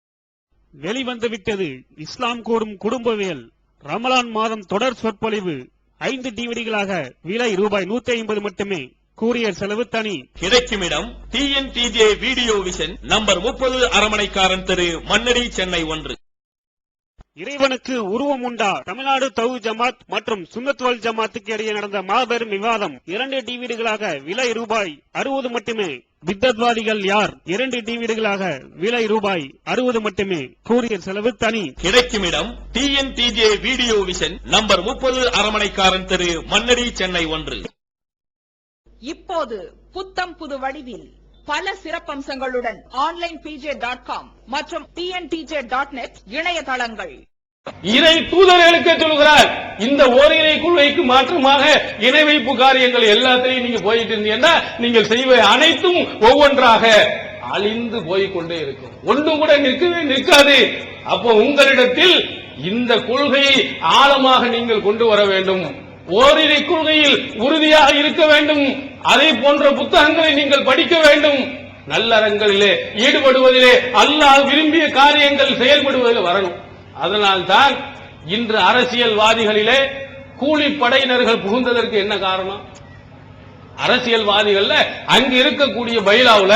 வெளிவந்துவிட்டது இஸ்லாம் கூறும் குடும்பவியல் ரமலான் மாதம் தொடர் சொற்பொழிவு 5 டிவிடிகளாக விலை ரூபாய் 150 மட்டுமே. கூரியர் செலவு தனி. கிடைக்கும் இடம் TNTJ வீடியோ விஷன், நம்பர் 30, அரமனைக்காரன் தெரு, மண்ணடி, சென்னை 1. இறைவனுக்கு உருவம் உண்டா? தமிழ்நாடு தௌஹீத் ஜமாத் மற்றும் சுன்னத் வல் ஜமாத்துக்கு இடையே நடந்த மாபெரும் விவாதம் 2 டிவிடிகளாக விலை ரூபாய் 60 மட்டுமே. பித்தத்வாதிகள் யார்? 2 டிவிடிகளாக விலை ரூபாய் 60 மட்டுமே. கூரியர் செலவு தனி. கிடைக்கும் இடம் TNTJ வீடியோ விஷன், நம்பர் 30, அரமனைக்காரன் தெரு, மண்ணடி, சென்னை 1. இப்போது புத்தம் புது வடிவில் பல சிறப்பம்சங்களுடன் onlinepj.com மற்றும் tntj.net இணையதளங்கள். இறை தூதர்களுக்கு சொல்கிறார், இந்த ஓரிரை கொள்கைக்கு மாற்றமாக இணை வைப்பு காரியங்கள் எல்லாத்திலையும் நீங்க போயிட்டு இருந்தீங்கன்னா நீங்கள் செய்வ அனைத்தும் ஒவ்வொன்றாக அழிந்து போய்கொண்டே இருக்கும், ஒன்றும் கூட நிற்கவே நிற்காது. அப்போ உங்களிடத்தில் இந்த கொள்கையை ஆழமாக நீங்கள் கொண்டு வர வேண்டும். ஓரிரை கொள்கையில் உறுதியாக இருக்க வேண்டும். அதே போன்ற புத்தகங்களை நீங்கள் படிக்க வேண்டும். நல்லறங்களிலே ஈடுபடுவதிலே, அல்லாஹ் விரும்பிய காரியங்கள் செயல்படுவதில் வரணும். அதனால்தான் இன்று அரசியல்வாதிகளிலே கூலிப்படையினர்கள் புகுந்ததற்கு என்ன காரணம்? அரசியல்வாதிகள் அங்க இருக்கக்கூடிய பைலாவுல,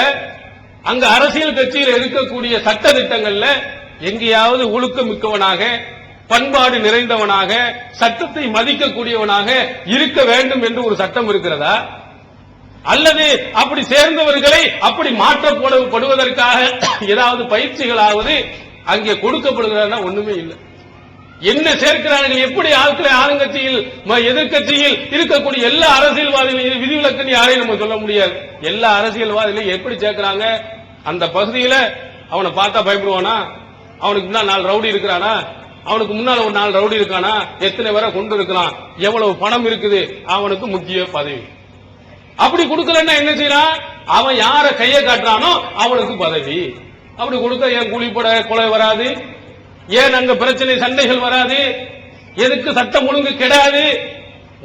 அங்க அரசியல் கட்சியில் இருக்கக்கூடிய சட்ட திட்டங்கள்ல எங்கேயாவது ஒழுக்கமிக்கவனாக, பண்பாடு நிறைந்தவனாக, சட்டத்தை மதிக்கக்கூடியவனாக இருக்க வேண்டும் என்று ஒரு சட்டம் இருக்கிறதா? அல்லது அப்படி சேர்ந்தவர்களை அப்படி மாற்றப்படுவதற்காக ஏதாவது பயிற்சிகளாவது அங்கே கொடுக்கப்படுகிறதா? ஒண்ணுமே இல்லை. என்ன சேர்க்கிறார்கள்? எப்படி ஆட்களை ஆளுங்கட்சியில் எதிர்கட்சியில் இருக்கக்கூடிய எல்லா அரசியல்வாதிகளையும் விதிவிலக்குன்னு யாரையும் நம்ம சொல்ல முடியாது. எல்லா அரசியல்வாதிகளையும் எப்படி சேர்க்கிறாங்க? அந்த பகுதியில அவனை பார்த்தா பயப்படுவானா? அவனுக்கு முன்னால் 4 ரவுடி இருக்கிறானா? அவனுக்கு முன்னால் ஒரு 4 ரவுடி இருக்கானா? எத்தனை பேரை கொண்டு இருக்கலாம்? எவ்வளவு பணம் இருக்குது? அவனுக்கு முக்கிய பதவி. அப்படி கொடுக்கலன்னா என்ன செய்யறான்? அவன் யார கைய காட்டுறானோ அவனுக்கு பதவி. அப்படி கொடுக்க ஏன் கூலிப்பட கொலை வராது? ஏன் அங்க பிரச்சனை சண்டைகள் வராது? எதுக்கு சட்டம் ஒழுங்கு கிடையாது?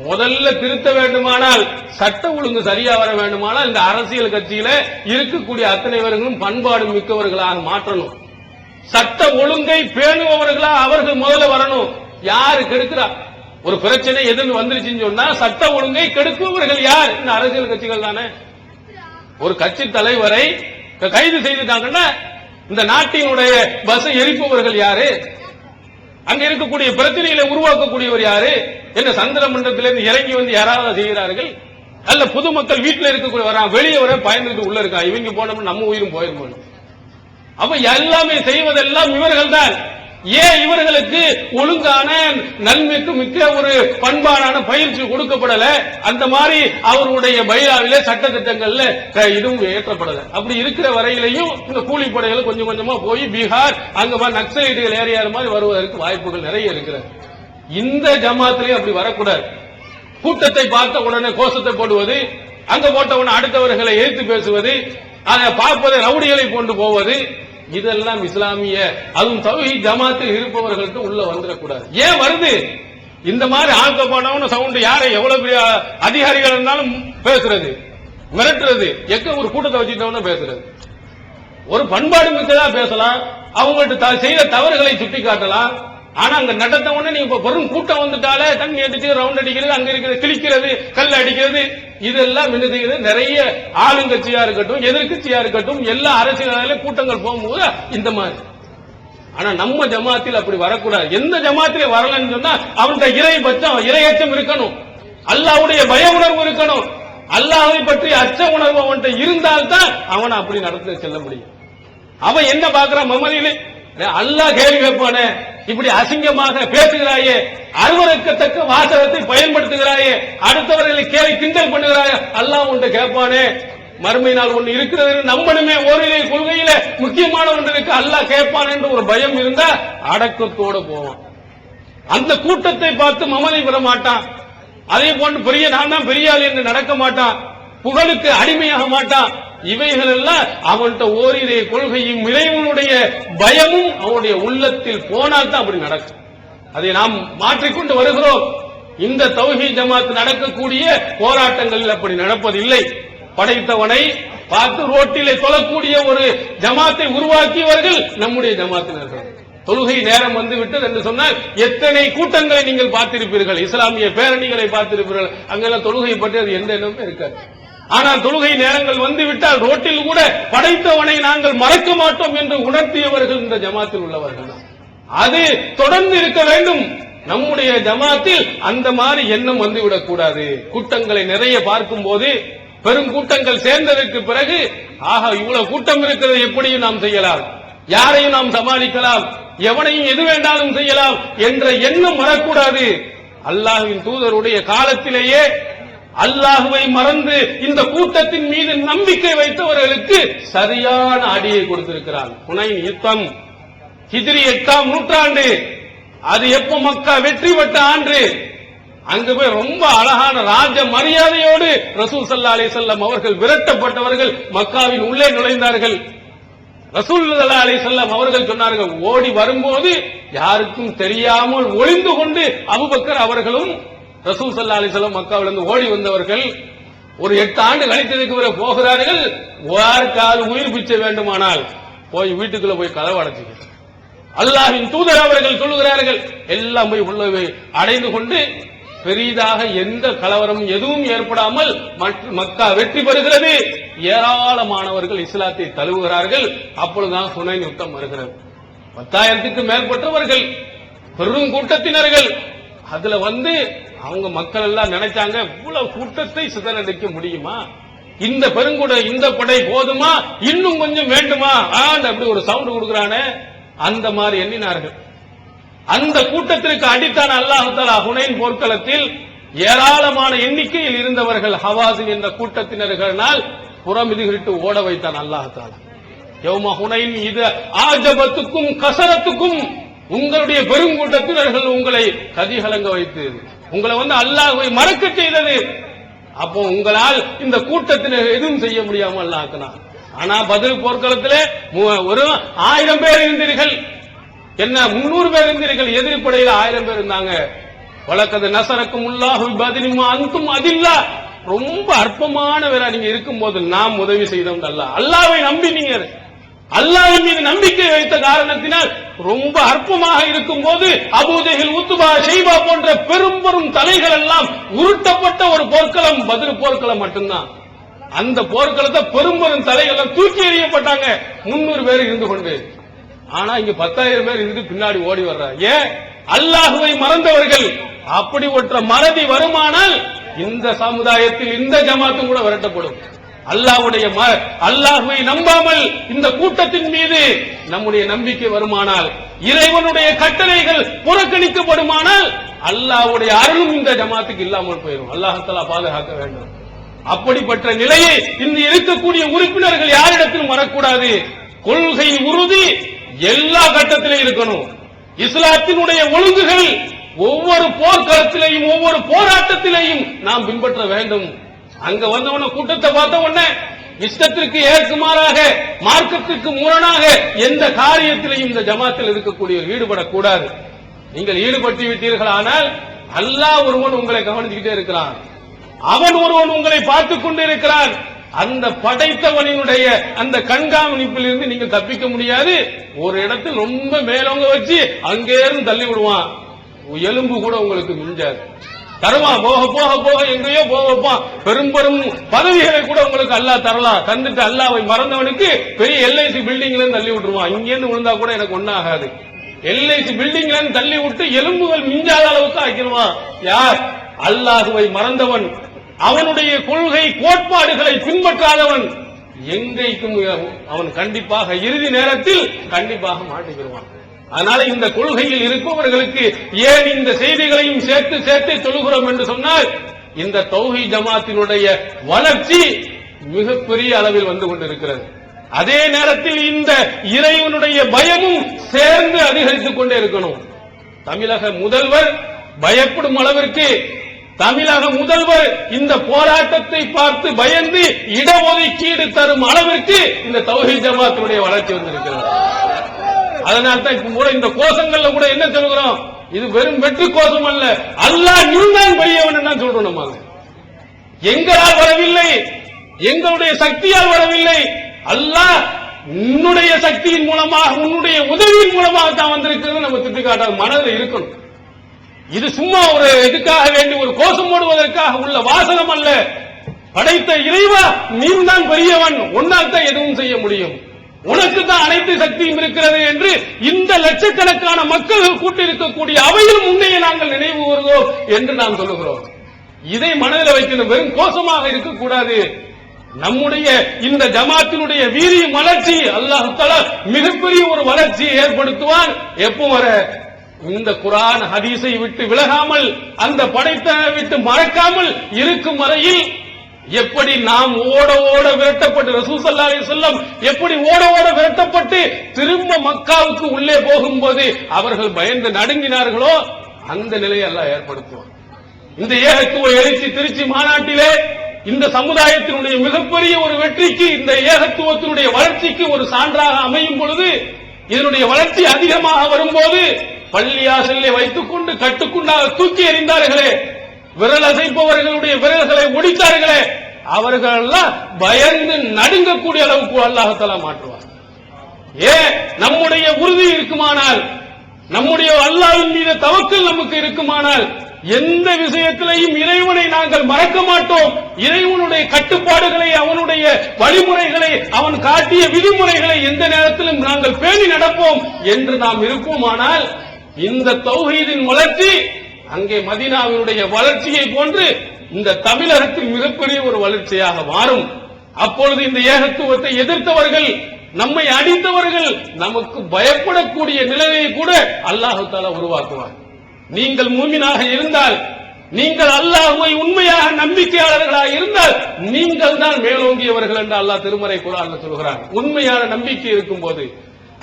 முதல்ல திருத்த வேண்டுமானால், சட்ட ஒழுங்கு சரியா வர வேண்டுமானால் இந்த அரசியல் கட்சியில இருக்கக்கூடிய அத்தனை பேர்களும் பண்பாடு மிக்கவர்களாக மாற்றணும். சட்ட ஒழுங்கை பேணுபவர்களா அவர்கள் முதல்ல வரணும். யாரு கெடுக்கிறா? ஒரு பிரச்சனை எதுன்னு வந்துருச்சுன்னு சொன்னா சட்ட ஒழுங்கை கெடுப்பவர்கள் யார்? இந்த அரசியல் கட்சிகள் தானே. ஒரு கட்சி தலைவரை கைது செய்துட்டாங்கன்னா இந்த நாட்டினுடைய பஸ் எரிப்பவர்கள் யாரு? அங்க இருக்கக்கூடிய பிரச்சனைகளை உருவாக்கக்கூடியவர் யாரு? என்ன சந்திர மண்டலத்திலிருந்து இறங்கி வந்து யாராவது செய்கிறார்கள்? அல்ல பொதுமக்கள் வீட்டில் இருக்கக்கூடிய வரான், வெளியே வர பயந்துட்டு உள்ள இருக்கா, இவங்க போனோம்னா நம்ம உயிரும் போயிருமோ. அப்ப எல்லாமே செய்வதெல்லாம் இவர்கள் தான். ஏன் இவர்களுக்கு ஒழுங்கான நன்மைக்கு மிக்க ஒரு பண்பாடான பயிற்சி கொடுக்கப்படல? அந்த மாதிரி அவருடைய பைலாவிலே சட்ட திட்டங்கள்ல இதுவும் ஏற்றப்படல. அப்படி இருக்கிற வரையிலையும் இந்த கூலிப்படைகள் கொஞ்சம் கொஞ்சமா போய் பீகார் அங்க நக்சலைட்டுகள் ஏரியா மாதிரி வருவதற்கு வாய்ப்புகள் நிறைய இருக்கிறது. இந்த ஜமாத்திலையும் அப்படி வரக்கூடாது. கூட்டத்தை பார்த்த உடனே கோஷத்தை போடுவது, அங்க போட்டவுடனே அடுத்தவர்களை எதிர்த்து பேசுவது, அதை பார்ப்பதை ரவுடிகளை கொண்டு போவது, இதெல்லாம் இஸ்லாமிய அதுவும் தௌஹீத் ஜமாத்தில் இருப்பவர்களுக்கு உள்ள வந்துடக்கூடாது. ஏன் வருது? இந்த மாதிரி ஆழ்த்த போனவன சவுண்ட் யாரை எவ்வளவு பெரிய அதிகாரிகள் இருந்தாலும் பேசுறது, மிரட்டுறது, எங்க ஒரு கூட்டத்தை வச்சுட்டவன பேசுறது. ஒரு பண்பாடு மிக்கதா பேசலாம், அவங்கள்ட்ட செய்த தவறுகளை சுட்டி காட்டலாம். ஆனா அங்க நடத்த உடனே நீங்க பெரும் கூட்டம் வந்துட்டாலே தண்ணி அடிச்சு ரவுண்ட் அடிக்கிறது, அங்க இருக்கிறது கிழிக்கிறது, கல் அடிக்கிறது, இதெல்லாம் என்ன செய்யுது? நிறைய ஆளுங்கட்சியா இருக்கட்டும் எதிர்கட்சியா இருக்கட்டும் எல்லா அரசியல் கூட்டங்கள் போகும்போது இந்த மாதிரி. ஆனா நம்ம ஜமாத்தில் அப்படி வரக்கூடாது. எந்த ஜமாத்திலே வரலன்னு சொன்னா அவன்கிட்ட இறையச்சம் இருக்கணும், அல்லாஹ்வுடைய பய உணர்வு இருக்கணும். அல்லாஹ்வை பற்றி அச்ச உணர்வு அவன்கிட்ட இருந்தால்தான் அவனை அப்படி நடத்த செல்ல முடியும். அவன் என்ன பார்க்கிறான்? மமதியிலே அல்லாஹ் கேள்வி கேட்பானே, இப்படி அசிங்கமாக பேசுகிறாயே, அருவருக்கத்தக்க வாசகத்தை பயன்படுத்துகிறாயே, அடுத்தவர்களை கேள்வி கிண்டல் பண்ணுகிறாயே, அல்லாஹ் உன்கிட்ட கேட்பானே. மறுமை நாள் ஒன்று இருக்கிறது நம்பணுமே. ஓரிரை கொள்கையில முக்கியமான ஒன்று இருக்கு, அல்லாஹ் கேட்பான் என்று ஒரு பயம் இருந்தா அடக்கத்தோடு போவான். அந்த கூட்டத்தை பார்த்து மமதை பெற மாட்டான். அதே போன்று பெரிய நான் தான் பெரிய ஆள் என்று நடக்க மாட்டான், புகழுக்கு அடிமையாக மாட்டான். இவைகள் எல்லாம் அவன்கிட்ட ஓரிரை கொள்கையும் இறைவனுடைய பயமும் அவனுடைய உள்ளத்தில் போனால் தான் அப்படி நடக்கும். அதை நாம் மாற்றிக்கொண்டு வருகிறோம். இந்த தௌஹீத் ஜமாத் நடக்கக்கூடிய போராட்டங்களில் அப்படி நடப்பதில்லை. படைத்தவனை பார்த்து ரோட்டிலே தொழக்கூடிய ஒரு ஜமாத்தை உருவாக்கியவர்கள் நம்முடைய ஜமாத்தினர்கள். தொழுகை நேரம் வந்து விட்டது என்று சொன்னால் எத்தனை கூட்டங்களை நீங்கள் பார்த்திருப்பீர்கள், இஸ்லாமிய பேரணிகளை பார்த்திருப்பீர்கள். அங்கெல்லாம் தொழுகை பற்றி அது எந்த எண்ணமே இருக்காது. ஆனால் தொழுகை நேரங்கள் வந்துவிட்டால் ரோட்டில் கூட படைத்தவனை நாங்கள் மறக்க மாட்டோம் என்று உணர்த்தியவர்கள் இந்த ஜமாத்தில் உள்ளவர்கள். அது தொடர்ந்து இருக்க வேண்டும். நம்முடைய ஜமாத்தில் அந்த மாதிரி எண்ணம் வந்துவிடக் கூடாது. கூட்டங்களை நிறைய பார்க்கும் போது பெரும் கூட்டங்கள் சேர்ந்ததற்கு பிறகு ஆஹா இவ்வளவு கூட்டம் இருக்கிறது, எப்படியும் நாம் செய்யலாம், யாரையும் நாம் சமாளிக்கலாம், எவனையும் எது வேண்டாலும் செய்யலாம் என்ற எண்ணம் வரக்கூடாது. அல்லாஹ்வின் தூதருடைய காலத்திலேயே அல்லாஹுவை மறந்து இந்த கூட்டத்தின் மீது நம்பிக்கை வைத்தவர்களுக்கு சரியான அடியை கொடுத்திருக்கிறார். ஹுனைன் யுத்தம் ஹிஜ்ரி 8ஆம் நூற்றாண்டு, அது எப்ப மக்கா வெற்றி பெற்ற ஆண்டு. அங்கு போய் ரொம்ப அழகான ராஜ மரியாதையோடு ரசூல் ஸல்லல்லாஹு அலைஹி வஸல்லம் அவர்கள் விரட்டப்பட்டவர்கள் மக்காவின் உள்ளே நுழைந்தார்கள். ரசூல் ஸல்லல்லாஹு அலைஹி வஸல்லம் அவர்கள் சொன்னார்கள், ஓடி வரும்போது யாருக்கும் தெரியாமல் ஒளிந்து கொண்டு அபூபக்கர் அவர்களும் ரசூல் ஸல்லல்லாஹு அலைஹி வஸல்லம் மக்காவிலிருந்து ஓடி வந்தவர்கள் ஒரு 8 ஆண்டு கழித்ததுக்கு பிறகு போகிறார்கள். யாருக்காவது உயிர் பிச்சை வேண்டுமானால் போய் வீட்டுக்குள்ள போய் கதவு அடைச்சிக்க. அல்லாஹ்வின் தூதர் அவர்கள் சொல்லுகிறார்கள், எல்லாம் போய் உள்ள அடைந்து கொண்டு பெரிதாக எந்த கலவரமும் எதுவும் ஏற்படாமல் மக்கா வெற்றி பெறுகிறது. ஏராளமானவர்கள் இஸ்லாத்தை தழுவுகிறார்கள். அப்பொழுதுதான் ஹுனைன் யுத்தம் வருகிறது. 10,000க்கு மேற்பட்டவர்கள் பெரும் கூட்டத்தினர்கள். அதுல அவங்க மக்கள் எல்லாம் நினைச்சாங்க, இவ்வளவு கூட்டத்தை சிதறடிக்க முடியுமா, இந்த பெருங்குட இந்த படை போதுமா, இன்னும் கொஞ்சம் வேண்டுமா, அப்படி ஒரு சவுண்ட் கொடுக்கிறானே, அந்த மாதிரி எண்ணினார்கள். அந்த கூட்டத்திற்கு அடித்தான் அல்லாஹ் தஆலா ஹுனைன் போர்க்களத்தில் ஏராளமான எண்ணிக்கையில் இருந்தவர்கள் ஹவாஸின் என்ற கூட்டத்தினர்களால் புறமிதுகிட்டு ஓட வைத்தான் அல்லாஹ் தஆலா. யௌம ஹுனைன் இது ஆஜபத்துக்கும் கஸரத்துக்கும், உங்களுடைய பெருங்கூட்டத்தினர்கள் உங்களை கதிகலங்க வைத்து உங்களை அல்லாஹ்வை மறக்க செய்தது. அப்போ உங்களால் இந்த கூட்டத்தினர் எதுவும் செய்ய முடியாமல் அல்லாஹ்னான். ஆனா பதில் போர்க்களத்திலே ஒரு 1000 பேர் இருந்தீர்கள், என்ன 300 பேர் இருந்தீர்கள், எதிர்ப்படையில் 1000 பேர் இருந்தாங்க. வலக்கது நஸரக்கும் அல்லாஹு பத்ரிமா அன்தும் அதில்லா, ரொம்ப அற்பமான வேலை நீங்க இருக்கும்போது நாம் உதவி செய்தோம். அல்லாஹ்வை நம்பினீங்க, அல்லாஹ்வின் மீது நம்பிக்கை வைத்த காரணத்தினால் ரொம்ப அற்பமாக இருக்கும் போது அபூஜஹல், உத்பா, ஷைபா போன்ற பெரும் பெரும் தலைகள் எல்லாம் உருட்டப்பட்ட ஒரு போர்க்களம் பதில் போர்க்களம் மட்டும்தான். அந்த போர்க்களத்தை பெரும் பெரும் தலைகள் தூக்கி எறியப்பட்டாங்க 300 பேர் இருந்து கொண்டு. ஆனா இங்க 10,000 பேர் இருந்து பின்னாடி ஓடி வர்றாங்க. ஏன்? அல்லாஹ்வை மறந்தவர்கள். அப்படி ஒற்ற மறதி வருமானால் இந்த சமுதாயத்தில் இந்த ஜமாத்தும் கூட விரட்டப்படும். அல்லாஹ்வை நம்பாமல் இந்த கூட்டத்தின் மீது நம்முடைய நம்பிக்கை வருமானால், இறைவனுடைய கட்டளைகள் புறக்கணிக்கப்படுமானால் அல்லாஹ்வுடைய அருளும் இந்த ஜமாத்துக்கு இல்லாமல் போயிடும். அல்லாஹ் தஆலா பாதுகாக்க வேண்டும். அப்படிப்பட்ட நிலையை இந்த இருக்கக்கூடிய உறுப்பினர்கள் யாரிடத்திலும் வரக்கூடாது. கொள்கை உறுதி எல்லா கட்டத்திலும் இருக்கணும். இஸ்லாத்தினுடைய ஒழுங்குகள் ஒவ்வொரு போர்க்களத்திலேயும் ஒவ்வொரு போராட்டத்திலேயும் நாம் பின்பற்ற வேண்டும். அங்க வந்தவன கூட்டத்தை பார்த்த உடனே இஷ்டத்திற்கு ஏற்குமாறாக மார்க்கத்திற்கு முரணாக எந்த காரியத்திலையும் இந்த ஜமாத்தில் இருக்கக்கூடிய ஈடுபடக்கூடாது. நீங்கள் ஈடுபட்டு விட்டீர்களானால் அல்லாஹ் ஒருவன் உங்களை கவனிச்சுக்கிட்டே இருக்கிறான், அவன் ஒருவன் உங்களை பார்த்துக் கொண்டு இருக்கிறான். அந்த படைத்தவனினுடைய அந்த கண்காணிப்பில் இருந்து நீங்க தப்பிக்க முடியாது. ஒரு இடத்தில் ரொம்ப மேலோங்க வச்சு அங்கே இருந்து தள்ளி விடுவான், எலும்பு கூட உங்களுக்கு மிஞ்சாது. தருவான், போக போக போக எங்கேயோ போவான். பெரும் பெரும் பதவிகளை கூட உங்களுக்கு அல்லாஹ் தரலாம். தந்துட்டு அல்லாஹ்வை மறந்தவனுக்கு பெரிய எல்ஐசி பில்டிங்ல இருந்து தள்ளி விட்டுருவான். இங்க இருந்து விழுந்தா கூட எனக்கு ஒன்னும் ஆகாது. எல்ஐசி பில்டிங்ல இருந்து தள்ளி விட்டு எலும்புகள் மிஞ்சாத அளவுக்கு ஆக்கிடுவான். யார்? அல்லாஹ்வை மறந்தவன், அவனுடைய கொள்கை கோட்பாடுகளை பின்பற்றாதவன் எங்கேயும் அவன் கண்டிப்பாக இறுதி நேரத்தில் கண்டிப்பாக மாட்டிக்கிடுவான். அதனால இந்த கொள்கையில் இருப்பவர்களுக்கு ஏன் இந்த செய்திகளையும் சேர்த்து சேர்த்து சொல்கிறோம் என்று சொன்னால், இந்த தௌஹீத் ஜமாத்தினுடைய வளர்ச்சி மிகப்பெரிய அளவில் வந்து கொண்டிருக்கிறது. அதே நேரத்தில் இந்த இறைவனுடைய பயமும் சேர்ந்து அதிகரித்துக் கொண்டே இருக்கணும். தமிழக முதல்வர் பயப்படும் அளவிற்கு, தமிழக முதல்வர் இந்த போராட்டத்தை பார்த்து பயந்து இடஒதுக்கீடு தரும் அளவிற்கு இந்த தௌஹீத் ஜமாத்தினுடைய வளர்ச்சி வந்திருக்கிறது. அதனால்தான் இப்ப கூட இந்த கோஷங்கள்ல கூட என்ன சொல்கிறோம், இது வெறும் வெற்றி கோஷம் அல்ல, அல்லாஹ் நீதான் பெரியவன் தான் சொல்றோம். நம்ம எங்களால் வரவில்லை, எங்களுடைய சக்தியால் வரவில்லை, அல்லாஹ் உன்னுடைய சக்தியின் மூலமாக உன்னுடைய உதவியின் மூலமாக தான் வந்திருக்கிறது நம்ம திட்டுக்காட்டாத மனதில் இருக்கணும். இது சும்மா ஒரு இதுக்காக வேண்டி ஒரு கோஷம் போடுவதற்காக உள்ள வாசகம் அல்ல. படைத்த இறைவா நீதான் பெரியவன், உன்னால் தான் எதுவும் செய்ய முடியும், உனக்கு தான் அனைத்து சக்தியும் இருக்கிறது என்று இந்த லட்சக்கணக்கான மக்கள் கூட்டியிருக்கக்கூடிய அவையில் முன்னையே நாங்கள் நினைவு கூறுகிறோம் என்று நாம் சொல்லுகிறோம். இதை மனதில் வைக்கணும், வெறும் கோஷமாக இருக்கக்கூடாது. நம்முடைய இந்த ஜமாத்தினுடைய வீரிய வளர்ச்சி அல்லாஹ் தஆலா மிகப்பெரிய ஒரு வளர்ச்சியை ஏற்படுத்துவான். எப்போ வர இந்த குர்ஆன் ஹதீஸை விட்டு விலகாமல், அந்த படைத்தனை விட்டு மறக்காமல் இருக்கும் வரையில் எப்படி நாம் ஓட ஓட விரட்டப்பட்டு ரசூல் ஸல்லல்லாஹு அலைஹி வஸல்லம் எப்படி ஓட ஓட விரட்டப்பட்டு திரும்ப மக்காவுக்கு உள்ளே போகும்போது அவர்கள் பயந்து நடுங்கினார்களோ அந்த நிலையை அல்லாஹ் ஏற்படுத்துவான். இந்த ஏகத்துவ எழுச்சி திருச்சி மாநாட்டிலே இந்த சமுதாயத்தினுடைய மிகப்பெரிய ஒரு வெற்றிக்கு, இந்த ஏகத்துவத்தினுடைய வளர்ச்சிக்கு ஒரு சான்றாக அமையும் பொழுது, இதனுடைய வளர்ச்சி அதிகமாக வரும்போது பள்ளியாசலை வைத்துக் கொண்டு கட்டுக்குண்டாக தூக்கி எறிந்தார்களே, விரல் அசைப்பவர்களுடைய விரல்களை ஒடித்தார்களே, அவர்களெல்லாம் பயந்து நடுங்கக்கூடிய அளவுக்கு அல்லாஹ் தஆலா மாற்றுவார். ஏன்? நம்முடைய உறுதி இருக்குமானால், நம்முடைய அல்லாஹ்வின் மீது தவக்கல் நமக்கு இருக்குமானால், எந்த விஷயத்திலையும் இறைவனை நாங்கள் மறக்க மாட்டோம். இறைவனுடைய கட்டுப்பாடுகளை, அவனுடைய வழிமுறைகளை, அவன் காட்டிய விதிமுறைகளை எந்த நேரத்திலும் நாங்கள் பேணி நடப்போம் என்று நாம் இருப்போமானால், இந்த தௌஹீதின் வளர்ச்சி அங்கே மதீனாவினுடைய வளர்ச்சியை போன்று இந்த தமிழகத்தின் மிகப்பெரிய ஒரு வளர்ச்சியாக மாறும். அப்பொழுது இந்த ஏகத்துவத்தை எதிர்த்தவர்கள், நம்மை அடித்தவர்கள் நமக்கு பயப்படக்கூடிய நிலையை கூட அல்லாஹ் தஆலா உருவாக்குவார். நீங்கள் மூமினாக இருந்தால், நீங்கள் அல்லாஹ்வை உண்மையாக நம்பிக்கையாளர்களாக இருந்தால், நீங்கள் தான் மேலோங்கியவர்கள் என்று அல்லாஹ் திருமறை குர்ஆன்ல சொல்கிறார். உண்மையான நம்பிக்கை இருக்கும்போது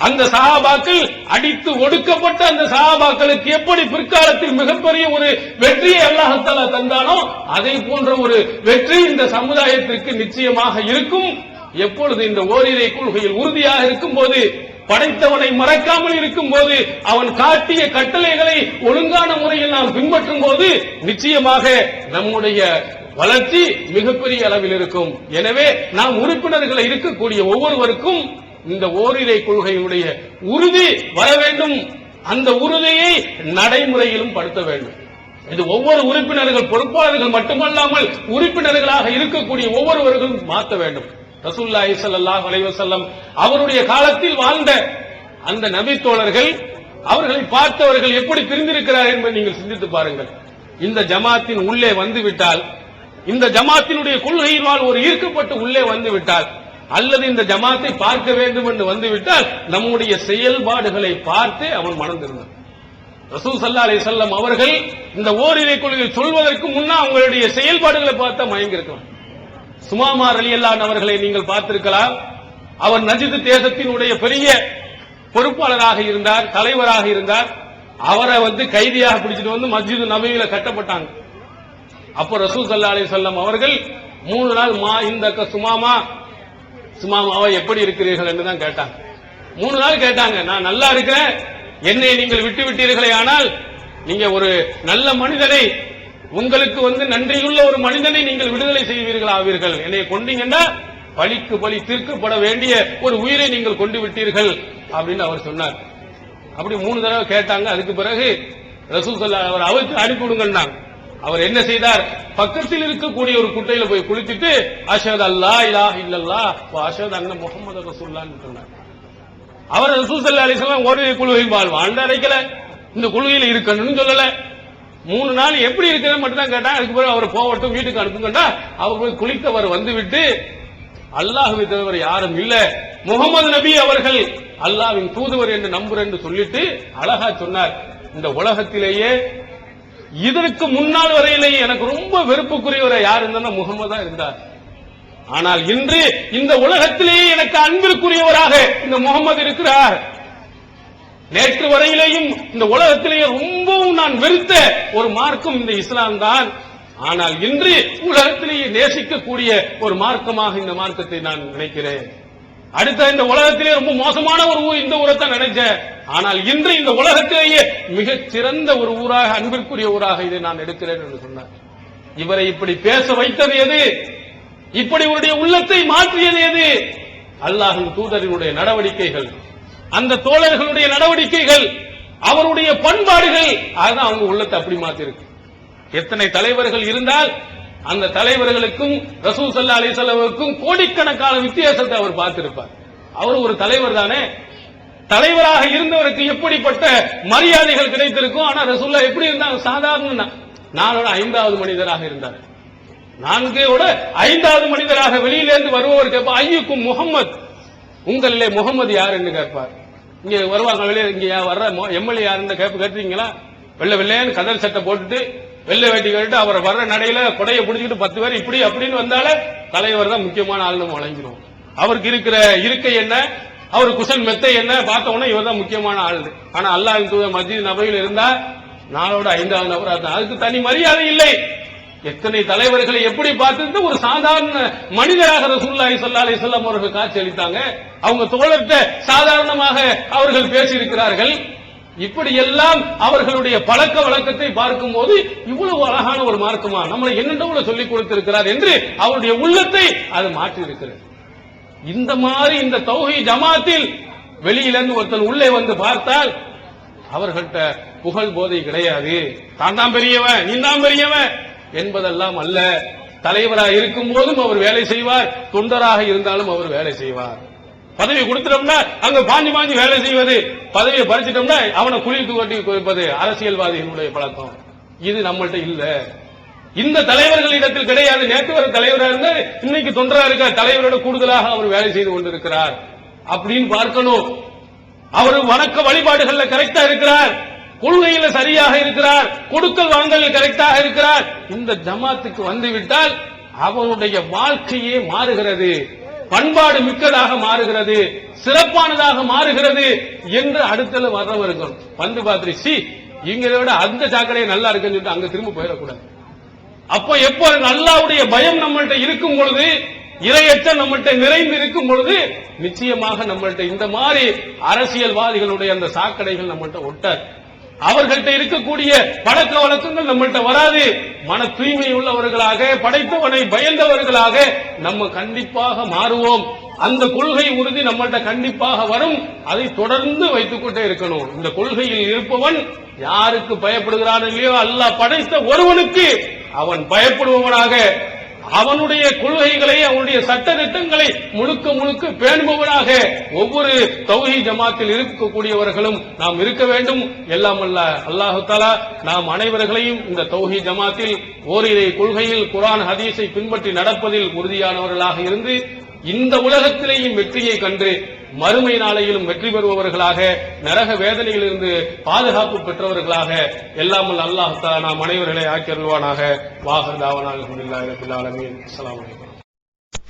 அந்த சஹாபாக்கள் அடித்து ஒடுக்கப்பட்ட அந்த சஹாபாக்களுக்கு எப்படி பிற்காலத்தில் மிகப்பெரிய ஒரு வெற்றியை அல்லாஹ் தஆலா தந்தானோ, அதை போன்ற ஒரு வெற்றி இந்த சமுதாயத்திற்கு நிச்சயமாக இருக்கும். எப்பொழுது இந்த ஓரிரை கொள்கையில் உறுதியாக இருக்கும்போது, படைத்தவனை மறக்காமல் இருக்கும்போது, அவன் காட்டிய கட்டளைகளை ஒழுங்கான முறையில் நாம் பின்பற்றும் போது நிச்சயமாக நம்முடைய வளர்ச்சி மிகப்பெரிய அளவில் இருக்கும். எனவே நாம் உறுப்பினர்கள் இருக்கக்கூடிய ஒவ்வொருவருக்கும் இந்த ஓரிரை கொள்கையுடைய உறுதி வர வேண்டும். அந்த உறுதியை நடைமுறையிலும் படுத்த வேண்டும். இது ஒவ்வொரு உறுப்பினர்கள், பொறுப்பாளர்கள் மட்டுமல்லாமல் உறுப்பினர்களாக இருக்கக்கூடிய ஒவ்வொருவர்களும் மாற்ற வேண்டும். ரசூலுல்லாஹி ஸல்லல்லாஹு அலைஹி வஸல்லம் அவருடைய காலத்தில் வாழ்ந்த அந்த நபி தோழர்கள், அவர்களை பார்த்தவர்கள் எப்படி பிரிந்திருக்கிறார்கள் என்பதை நீங்கள் சிந்தித்து பாருங்கள். இந்த ஜமாத்தின் உள்ளே வந்துவிட்டால், இந்த ஜமாத்தினுடைய கொள்கையினால் ஒரு ஈர்க்கப்பட்டு உள்ளே வந்துவிட்டால், அல்லது இந்த ஜமாத்தை பார்க்க வேண்டும் என்று வந்துவிட்டால், நம்முடைய செயல்பாடுகளை பார்த்து அவன் மனம் திருந்தான். ரசூல் ஸல்லல்லாஹு அலைஹி வஸல்லம் அவர்கள் இந்த ஓரிரை கொள்கையை சொல்வதற்கு முன்னால் அவங்களுடைய செயல்பாடுகளை பார்த்தா மயங்கிருக்கலாம். சுமாமா ரலியல்லாஹு அன்ஹு அவர்களை நீங்கள் பார்த்திருக்கலாம். அவர் நஜ்த் தேசத்தினுடைய பெரிய பொறுப்பாளராக இருந்தார், தலைவராக இருந்தார். அவரை கைதியாக பிடிச்சிட்டு வந்து மஸ்ஜித் நபவியில கட்டப்பட்டாங்க. அப்ப ரசூல் ஸல்லல்லாஹு அலைஹி வஸல்லம் அவர்கள் 3 நாள் இந்த சுமாமாவை எப்படி இருக்கிறீர்கள் என்று தான் கேட்டாங்க. 3 நாள் கேட்டாங்க. நான் நல்லா இருக்கிறேன், என்னை நீங்கள் விட்டு விட்டீர்களே, ஆனால் நீங்க ஒரு நல்ல மனிதனை, உங்களுக்கு நன்றியுள்ள ஒரு மனிதனை நீங்கள் விடுதலை செய்வீர்கள் ஆவீர்கள். என்னை கொண்டீங்கன்னா பழிக்கு பழி தீர்க்கப்பட வேண்டிய ஒரு உயிரை நீங்கள் கொண்டு விட்டீர்கள் அப்படின்னு அவர் சொன்னார். அப்படி 3 தடவை கேட்டாங்க. அதுக்கு பிறகு ரசூல் ஸல்லல்லாஹு அவர் அவிழ்த்து அனுப்பி விடுங்கன்னாங்க. அவர் என்ன செய்தார்? பக்கத்தில் இருக்கக்கூடிய ஒரு குட்டையில போய் குளித்துட்டு அஷ்ஹது அல்லா இலாஹ இல்லல்லாஹ் வ அஷ்ஹது அன்ன முஹம்மது ரசூலுல்லாஹ்னு சொன்னார். அவர் ரசூல் ஸல்லல்லாஹு அலைஹி வஸல்லம் ஒரு குழுவில் வாழ்ந்து அழைக்கல, இந்த குழுவில் இருக்கணும்னு சொல்லல. 3 நாள் எப்படி இருக்கிறது மட்டும் தான் கேட்டாங்க. அதுக்கு பிறகு அவர் போகட்டும், வீட்டுக்கு அனுப்புங்கண்டா அவர் போய் குளித்தவர் வந்துவிட்டு அல்லாஹ்வை தவிர யாரும் இல்ல, முகமது நபி அவர்கள் அல்லாஹ்வின் தூதுவர் என்று நம்புறேன் என்று சொல்லிட்டு அழகா சொன்னார். இந்த உலகத்திலேயே இதற்கு முன்னால் வரையிலேயே எனக்கு ரொம்ப வெறுப்புக்குரியவர் யார் இருந்தா முகமதா இருந்தார். ஆனால் இன்று இந்த உலகத்திலேயே எனக்கு அன்பிற்குரியவராக இந்த முகமது இருக்கிறார். நேற்று வரையிலேயும் இந்த உலகத்திலேயே ரொம்பவும் நான் வெறுத்த ஒரு மார்க்கம் இந்த இஸ்லாம் தான். ஆனால் இன்று உலகத்திலேயே நேசிக்கக்கூடிய ஒரு மார்க்கமாக இந்த மார்க்கத்தை நான் நினைக்கிறேன். அடுத்த இந்த உலகத்திலே ரொம்ப மோசமான ஒரு ஊர் இந்த ஊரை தான் நினைச்சேன். ஆனால் இன்று இந்த உலகத்திலேயே மிகச் சிறந்த ஒரு ஊராக, அன்பிற்குரிய ஊராக இதை நான் எடுக்கிறேன் என்று சொன்னார். இவரை இப்படி பேச வைத்தது எது? இப்படி இவருடைய உள்ளத்தை மாற்றியது எது? அல்லாஹ்வின் தூதரினுடைய நடவடிக்கைகள், அந்த தோழர்களுடைய நடவடிக்கைகள், அவருடைய பண்பாடுகள், அதுதான் அவங்க உள்ளத்தை அப்படி மாத்திருக்கு. எத்தனை தலைவர்கள் இருந்தால் அந்த தலைவர்களுக்கும் ரசூல் ஸல்லல்லாஹு அலைஹி வஸல்லம் கோடிக்கணக்கான வித்தியாசத்தை அவர் பார்த்திருப்பார். அவர் ஒரு தலைவர் தானே. தலைவராக இருந்தவருக்கு எப்படிப்பட்ட மரியாதைகள் கிடைத்திருக்கும். ஆனா ரசூலுல்லாஹ் எப்படி இருந்தாங்க? சாதாரண 5வது மனிதராக இருந்தார். 4 5வது மனிதராக வெளியிலிருந்து வருபவர் கேட்பார், ஐயுக்கும் முகம்மது, உங்களிலே முகமது யார் என்று கேட்பார். இங்க வருவாங்க, வெளியே இங்க வர்ற எம்எல்ஏ யாருன்னு கேட்பீங்களா? வெள்ளை வெள்ளையன்னு கதர் சட்டை போட்டுட்டு வெள்ளை வேட்டி கேட்டு அவர் வர்ற நடையில கொடையை பிடிச்சிட்டு 10 பேர் இப்படி அப்படின்னு வந்தால தலைவர் தான் முக்கியமான ஆள் நம்ம வழங்கிடுவோம். அவருக்கு இருக்கிற இருக்கை என்ன, அவர் குசல் மெத்தை என்ன பார்த்த உடனே இவர் தான் முக்கியமான ஆள். ஆனா அல்லாஹ்வின் தூதர் மஸ்ஜித் நபவியில் இருந்தா 5வது நபர், அதுக்கு தனி மரியாதை இல்லை. எத்தனை தலைவர்களை எப்படி பார்த்து ஒரு சாதாரண மனிதராக ரசூலுல்லாஹி ஸல்லல்லாஹு அலைஹி வஸல்லம் அவர்கள் காட்சி அளித்தாங்க. அவங்க தோழர்கிட்ட சாதாரணமாக அவர்கள் பேசியிருக்கிறார்கள். இப்படியெல்லாம் அவர்களுடைய பழக்க வழக்கத்தை பார்க்கும் போது இவ்வளவு அழகான ஒரு மார்க்கமா நம்மளை என்னென்ன சொல்லிக் கொடுத்திருக்கிறார் என்று அவருடைய உள்ளத்தை அது மாற்றி இருக்கிறது. இந்த மாதிரி இந்த தௌஹீத் ஜமாத்தில் வெளியிலிருந்து ஒருத்தன் உள்ளே வந்து பார்த்தால் அவர்கள்ட்ட புகழ் போதை கிடையாது. தான் தான் பெரியவன், நீ தான் பெரியவன் என்பதெல்லாம் அல்ல. தலைவராக இருக்கும் போதும் அவர் வேலை செய்வார், தொண்டராக இருந்தாலும் அவர் வேலை செய்வார். பதவி கொடுத்துட்டோம்னா அங்க பாஞ்சு வேலை செய்வது, பதவியை பறிச்சிட்டோம்னா அவனை குளித்து கட்டி வைப்பது அரசியல்வாதிகளுடைய பழக்கம். இது நம்மள்ட்ட இல்ல. இந்த தலைவர்களிடத்தில் கிடையாது. நேற்று ஒரு தலைவராக இருந்தார், இன்னைக்கு தொண்டராக இருக்கார். தலைவரோட கூடுதலாக அவர் வேலை செய்து கொண்டிருக்கிறார் அப்படின்னு பார்க்கணும். அவர் வணக்க வழிபாடுகள்ல கரெக்டா இருக்கிறார், கொள்கையில சரியாக இருக்கிறார், கொடுக்கல் வாங்கல் கரெக்டாக இருக்கிறார். இந்த ஜமாத்துக்கு வந்துவிட்டால் அவனுடைய வாழ்க்கையே மாறுகிறது, பண்பாடு மிக்கதாக மாறுகிறது, சிறப்பானதாக மாறுகிறது என்று அடுத்தல வர்றவர்கள் வந்து பார்த்து இவங்களை விட அந்த சாக்கடையை நல்லா இருக்குன்னு சொல்லிட்டு அங்க திரும்ப போயிடக்கூடாது. அப்ப எப்போ அல்லாஹ்வுடைய பயம் நம்மள்ட்ட இருக்கும் பொழுது, இறையச்சம் நம்மள்ட்ட நிறைந்து இருக்கும் பொழுது நிச்சயமாக நம்மள்ட்ட இந்த மாதிரி அரசியல்வாதிகளுடைய அந்த சாக்கடைகள் நம்மள்ட்ட ஒட்டாது. அவர்கள்ட்ட இருக்கக்கூடிய பழக்க வழக்கங்கள் நம்மள்ட்ட வராது. மன தூய்மை உள்ளவர்களாக, படைத்தவனை பயந்தவர்களாக நம்ம கண்டிப்பாக மாறுவோம். அந்த கொள்கை உறுதி நம்மள்ட்ட கண்டிப்பாக வரும். அதை தொடர்ந்து வைத்துக் கொண்டே இருக்கணும். இந்த கொள்கையில் இருப்பவன் யாருக்கு பயப்படுகிறான் இல்லையோ அல்லாஹ் படைத்த ஒருவனுக்கு அவன் பயப்படுபவனாக, அவனுடைய கொள்கைகளை, அவனுடைய சட்ட திட்டங்களை முழுக்க முழுக்க பேணுபவனாக ஒவ்வொரு தௌஹீத் ஜமாத்தில் இருக்கக்கூடியவர்களும் நாம் இருக்க வேண்டும். எல்லாம் அல்லாஹ் தஆலா நாம் அனைவர்களையும் இந்த தௌஹீத் ஜமாத்தில் ஓரிரை கொள்கையில் குர்ஆன் ஹதீஸை பின்பற்றி நடப்பதில் உறுதியானவர்களாக இருந்து இந்த உலகத்திலேயும் வெற்றியை கண்டு மறுமை நாளையிலும் வெற்றி பெறுபவர்களாக, நரக வேதனையிலிருந்து பாதுகாப்பு பெற்றவர்களாக எல்லாம் அல்லாஹ் தஆலா நாம் அனைவர்களை ஆக்கியருள்வானாக. வாஹர் தாவனா அல்ஹம்துலில்லாஹி ரப்பில் ஆலமீன். அஸ்ஸலாமு அலைக்கும்.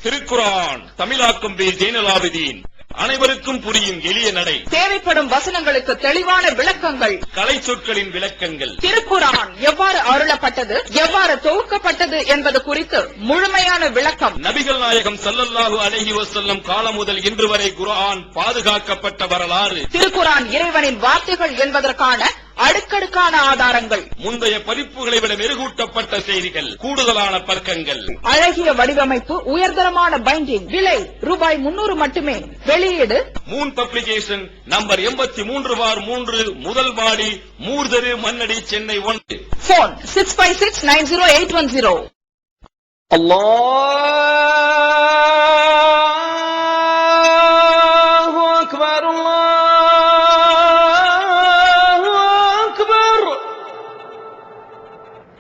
திருக்குர்ஆன் தமிழாக்கம் பி ஜெய்னலாபிதீன். அனைவருக்கும் புரியும் எளிய நடை, தேவைப்படும் வசனங்களுக்கு தெளிவான விளக்கங்கள், கலை சொற்களின் விளக்கங்கள், திருக்குர்ஆன் எவ்வாறு அருளப்பட்டது, எவ்வாறு தொகுக்கப்பட்டது என்பது குறித்து முழுமையான விளக்கம், நபிகள் நாயகம் ஸல்லல்லாஹு அலைஹி வஸல்லம் காலம் முதல் இன்று வரை குர்ஆன் பாதுகாக்கப்பட்ட வரலாறு, திருக்குர்ஆன் இறைவனின் வார்த்தைகள் என்பதற்கான அடுக்கடுக்கான ஆதாரங்கள், முந்தைய பதிப்புகளை விட மெருகூட்டப்பட்ட செய்திகள், கூடுதலான பக்கங்கள், அழகிய வடிவமைப்பு, உயர்தரமான பைண்டிங், விலை ரூபாய் 300 மட்டுமே. வெளியீடு மூன் பப்ளிகேஷன், நம்பர் 83/3, முதல் மாடி, மூர்தரு, மண்ணடி, சென்னை 1. போன் 65690810. Allah